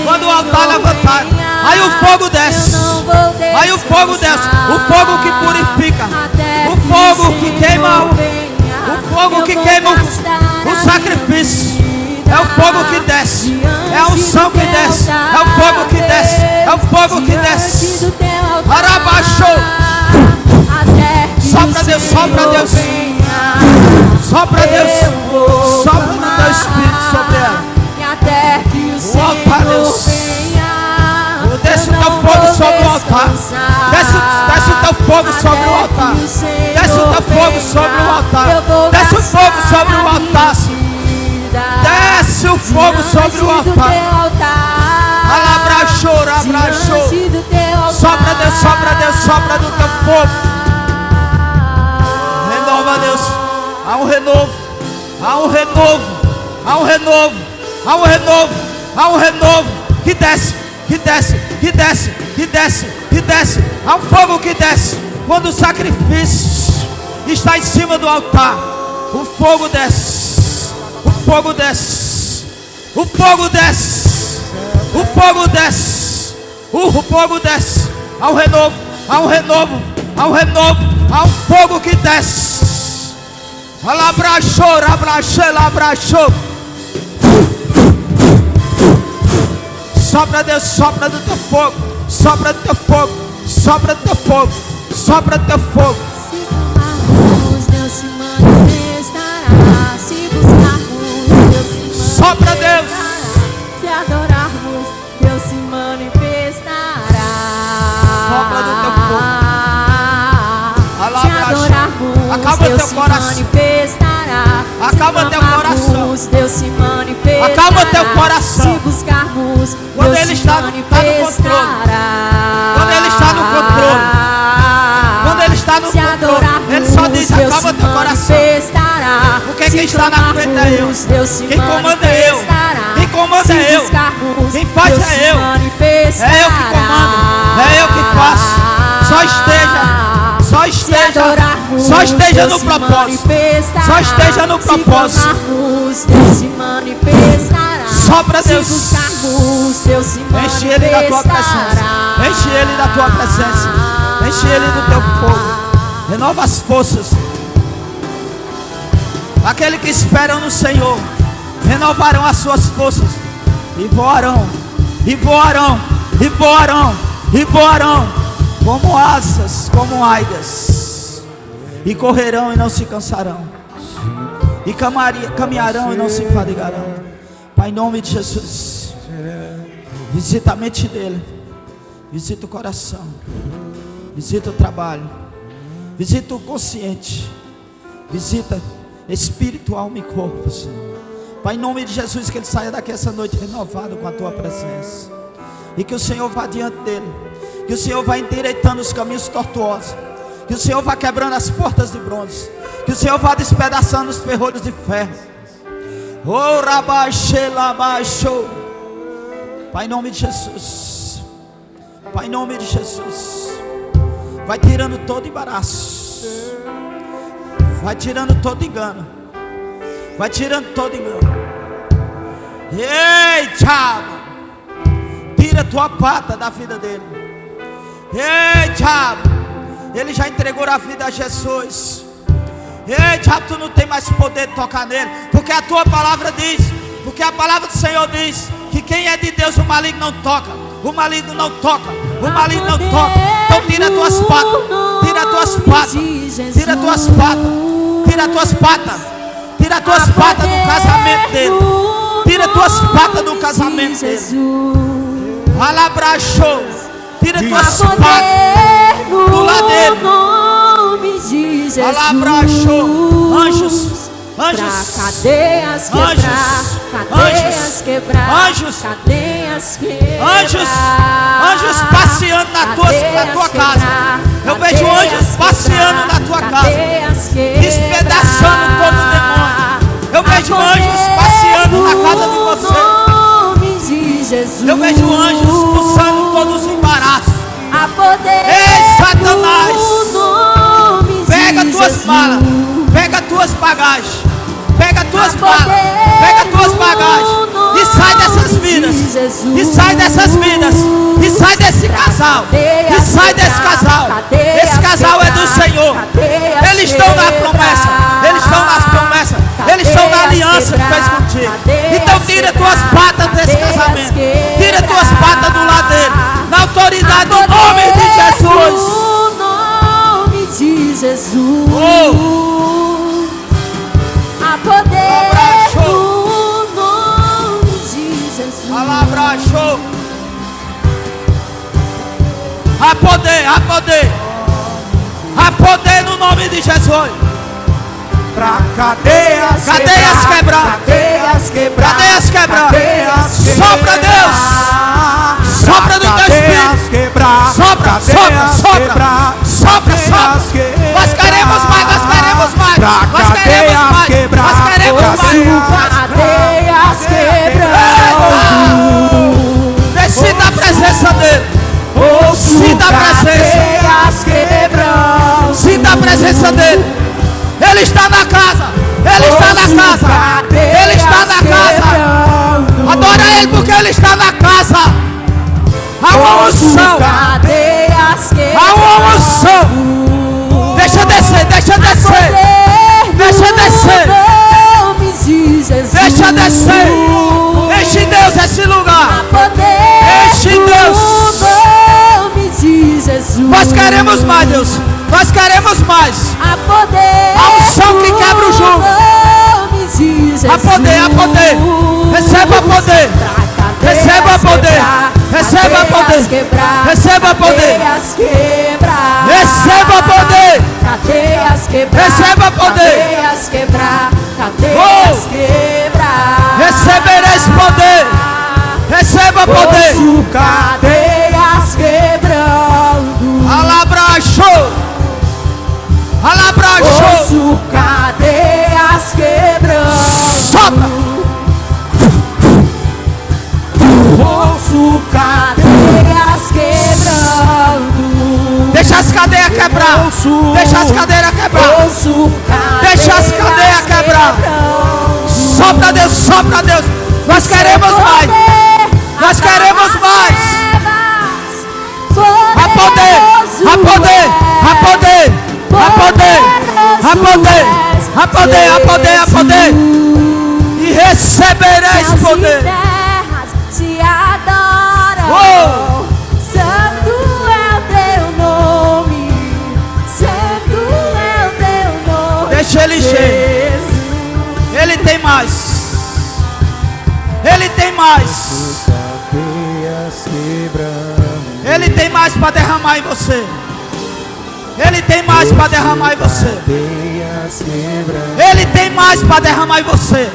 quando o altar é levantado, aí o fogo desce. Aí o fogo desce. O fogo que purifica. O fogo que queima. O fogo que queima o sacrifício. É o fogo que desce. É a unção que desce. É o fogo que desce. É o fogo que desce. Arabaixou. Sopra, Deus, sopra, Deus. Sopra, Deus. Sopra no teu espírito sobre ela. O altar, Deus. Desce o teu fogo sobre o altar. Desce o teu fogo sobre o altar. Desce o teu fogo sobre o altar. Desce o fogo sobre o altar. Desce o fogo sobre o altar. Alabrachou, abrachou. Sopra, Deus, sopra, Deus, sopra do teu fogo. Renova, Deus. Há um renovo. Há um renovo. Há um renovo. Há um renovo. Há um renovo. Que desce. Que desce. Que desce. Que desce. Que desce. Há um fogo que desce. Quando o sacrifício está em cima do altar, o fogo desce. O fogo desce. O fogo desce. O fogo desce. O fogo desce. Há um renovo. Há um renovo. Há um renovo. Há um fogo que desce. Alabrachou, abrachou, abrachou. Sopra, Deus, sopra do teu fogo. Sopra do teu fogo. Sopra do teu fogo. Sopra do teu fogo. Se clamarmos, Deus se manifestará. Se buscarmos, Deus se manifestará. Sopra, Deus. Se adorarmos, Deus se manifestará. Sopra do teu fogo. Se adorarmos, acalma Deus teu se coração. manifestará. Acalma Se teu coração. clamarmos, Deus se manifestará. Acalma teu coração. Se buscarmos, Quando Deus ele se está no controle. manifestará. Quando ele está no controle. Quando ele está no Se controle, adorarmos, ele só diz: Deus acalma se teu coração. manifestará. Porque Se quem está na frente é eu. clamarmos, Deus se Quem comanda é eu. manifestará. Quem comanda Se é eu. buscarmos, Quem faz Deus é se eu. manifestará. É eu que comando. É eu que faço. Só esteja. Só esteja. Só esteja no propósito. Só esteja no propósito. Se clamarmos, Deus se manifestará. Sopra, Deus. Se buscarmos, Deus se manifestará. Enche ele da tua presença. Enche ele da tua presença. Enche ele do teu fogo. Renova as forças. Aquele que espera no Senhor renovarão as suas forças e voarão, e voarão, e voarão, e voarão como asas, como águias, e correrão e não se cansarão, e caminharão e não se fadigarão. Pai, em nome de Jesus, visita a mente dele, visita o coração, visita o trabalho, visita o consciente, visita espírito, alma e corpo, Senhor. Pai, em nome de Jesus, que ele saia daqui essa noite renovado com a tua presença, e que o Senhor vá diante dele, que o Senhor vá endireitando os caminhos tortuosos, que o Senhor vá quebrando as portas de bronze, que o Senhor vá despedaçando os ferrolhos de ferro. Oh, rabaixo. Pai, em nome de Jesus, Pai, em nome de Jesus, vai tirando todo embaraço, vai tirando todo engano, vai tirando todo engano. Ei, diabo, tira a tua pata da vida dele. Ei, diabo, ele já entregou a vida a Jesus. Ei, diabo, tu não tem mais poder de tocar nele, porque a tua palavra diz, porque a palavra do Senhor diz que quem é de Deus o maligno não toca. O maligno não toca, o maligno não toca. Então tira as tuas patas, tira as tuas patas, tira as tuas patas, tira as tuas patas, tira as tuas patas do casamento dele, tira as tuas patas do casamento dele. Alabrachou, tira as tuas patas do lado dele. Alabrachou, anjos. Anjos, cadeias quebrar, cadeias quebrar, anjos, cadeias quebrar, anjos passeando na tua casa. Eu vejo anjos passeando na tua casa, despedaçando todo o demônio. Eu vejo anjos passeando na casa de você. Eu vejo anjos expulsando todos os embaraços. Ei, Satanás, pega tuas malas, pega tuas bagagens, pega tuas malas, pega tuas bagagens e sai dessas vidas, e sai dessas vidas, e sai desse casal, e sai desse casal. Esse casal é do Senhor. Eles estão na promessa, eles estão nas promessas, eles estão na aliança que fez contigo. Então tira tuas patas desse casamento, tira tuas patas do lado dele, na autoridade do nome de Jesus. De Jesus, a poder no nome de Jesus. Alabrachou. A poder, a poder, a poder no nome de Jesus. Pra cadeias quebrar, cadeias quebrar, cadeias quebrar. Sopra, Deus, sopra do teu espírito, sopra, sopra, sopra, sopra, sopra. Nós queremos mais, nós queremos mais, nós queremos mais, nós queremos mais. Cadeias quebrando, Sinta a presença dele, sinta a presença, sinta a presença dele. Ele está na casa, ele está na casa, ele está na casa. Adora ele porque ele está na casa. Há uma unção, há uma unção. Deixa descer, deixa descer, deixa descer, deixa descer. Enche Deus esse lugar, enche Deus. Nós queremos mais, Deus, nós queremos mais. A unção que quebra o jugo. A poder, a poder. Receba poder, receba poder, receba poder, receba poder, receba poder, receba poder. Recebereis poder, receba poder. Cadeias quebrando, Alabrachou, alabrachou. Cadeias quebrando, Sopra. cadeias quebrando. Deixa as cadeias quebrar, deixa as cadeiras quebrar, deixa as cadeias quebrar. Sopra Deus, sopra Deus. Nós queremos mais, nós queremos mais. A poder, a poder, a poder, a poder, a poder, a poder, há poder, há poder. E recebereis Céus poder. e terras te adoram. Oh! Santo é o teu nome. Santo é o teu nome. Deixa ele encher. Jesus. Ele tem mais. Ele tem mais. Ele tem mais para derramar em você. Ele tem mais para derramar em você. Ele tem mais para derramar em você.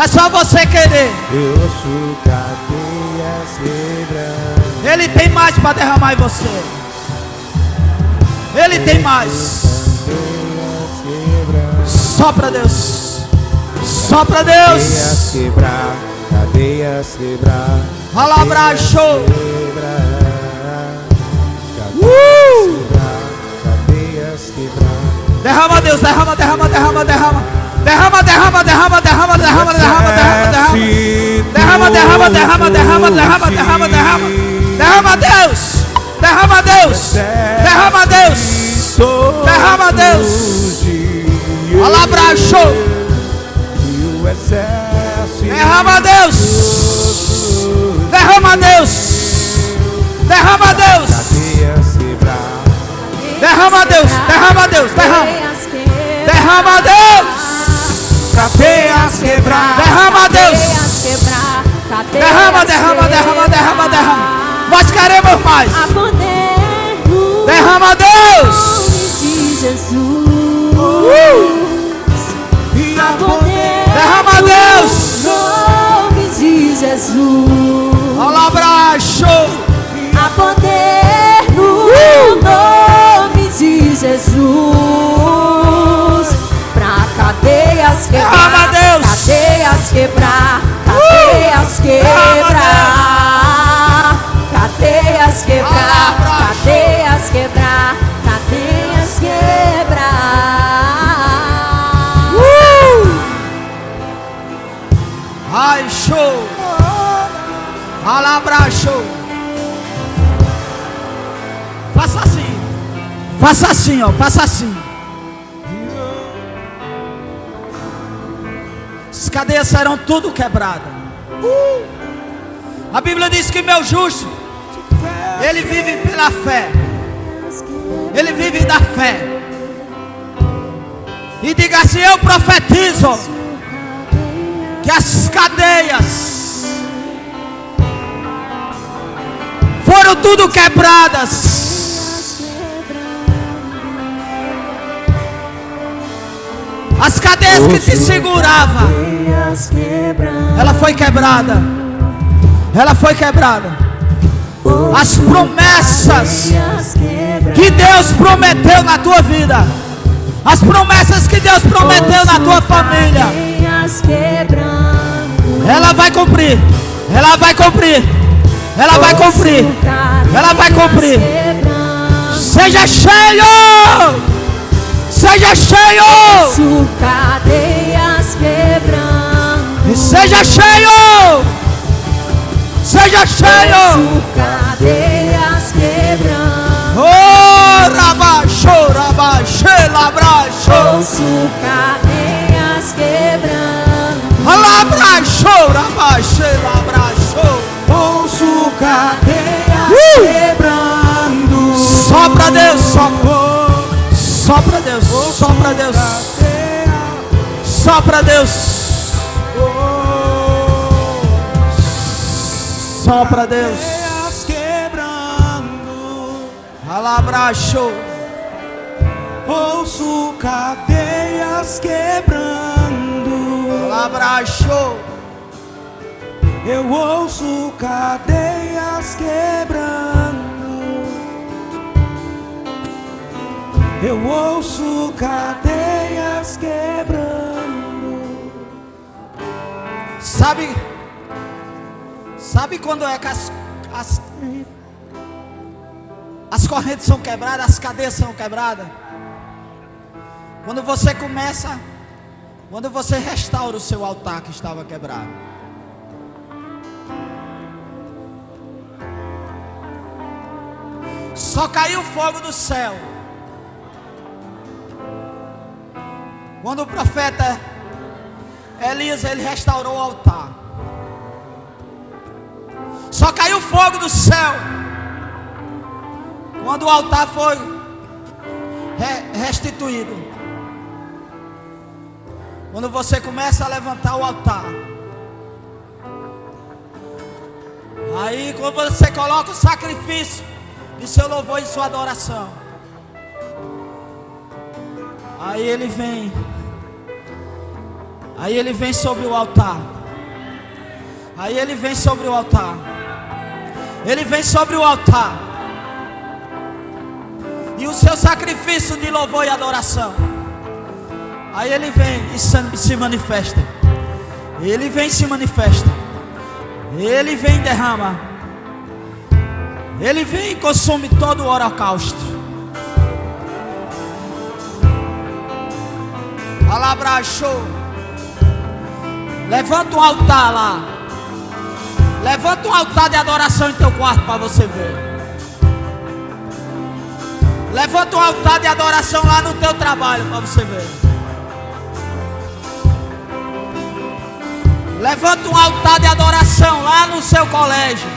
É só você querer. Ele tem mais para derramar em você. Ele tem mais. Sopra Deus. Sopra Deus. Quebrar, cadeias quebrar. Alabra show. Cadeias quebrar. Derrama Deus, derrama, derrama, derrama, derrama. Derrama, derrama, derrama, derrama, derrama, derrama, derrama, derrama. Derrama, derrama, derrama, derrama, derrama, derrama, derrama. Derrama Deus. Derrama Deus. Derrama Deus. Derrama Deus. Alabra show. Derrama Deus. Derrama Deus. Derrama Deus. Derrama Deus. Derrama Deus. Derrama. Derrama Deus. Cadeias quebrar. Derrama Deus. Derrama, derrama, derrama, derrama, derrama. Nós queremos mais. Derrama Deus. Derrama Deus. Nome de Jesus. Alabra show. Há poder no nome de Jesus. Pra cadeias Derrama quebrar. Deus. Cadeias quebrar. Cadeias quebrar. Cadeias quebrar. Cadeias quebrar. Cadeias quebrar. Ai, show. Alabra show. Faça assim. Faça assim, ó. Faça assim. As cadeias serão tudo quebradas. A Bíblia diz que meu justo, ele vive pela fé. Ele vive da fé. E diga assim: eu profetizo que as cadeias foram tudo quebradas. As cadeias que te seguravam, ela foi quebrada. Ela foi quebrada. As promessas que Deus prometeu na tua vida, as promessas que Deus prometeu na tua família, ela vai cumprir. Ela vai cumprir. Ela vai cumprir. Ela vai cumprir. Seja cheio. Seja cheio. Cadeias quebrando. E seja cheio. Seja cheio. Cadeias quebrando. Oh, rabaixo, rabaixo, labraixo. Ouço cadeias quebrando. Alabraixo, rabaixo, labraixo. Ouço cadeias quebrando. Sopra Deus, sopra. Sopra Deus, sopra Deus. Sopra Deus. Sopra Deus. Alabraixo. Ouço cadeias quebrando. Alabraixo. Eu ouço cadeias quebrando. Eu ouço cadeias quebrando. Sabe quando é que as correntes são quebradas, as cadeias são quebradas? Quando você restaura o seu altar que estava quebrado. Só caiu fogo do céu Quando o profeta Elias, ele restaurou o altar, só caiu fogo do céu quando o altar foi restituído. Quando você começa a levantar o altar, aí quando você coloca o sacrifício de seu louvor e sua adoração, aí ele vem sobre o altar. Aí ele vem sobre o altar. Ele vem sobre o altar. E o seu sacrifício de louvor e adoração, aí ele vem e se manifesta. Ele vem e se manifesta. Ele vem e derrama. Ele vem e consome todo o holocausto. Alabrachou. Levanta um altar lá. Levanta um altar de adoração em teu quarto para você ver. Levanta um altar de adoração lá no teu trabalho para você ver. Levanta um altar de adoração lá no seu colégio.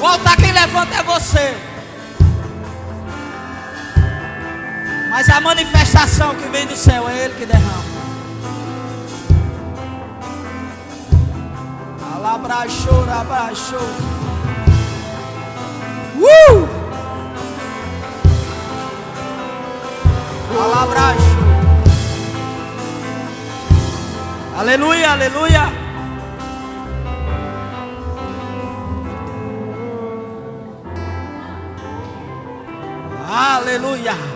O altar quem levanta é você. Mas a manifestação que vem do céu é Ele que derrama. Alabrachou, abraçou. Alabrachou. Aleluia, aleluia. Aleluia.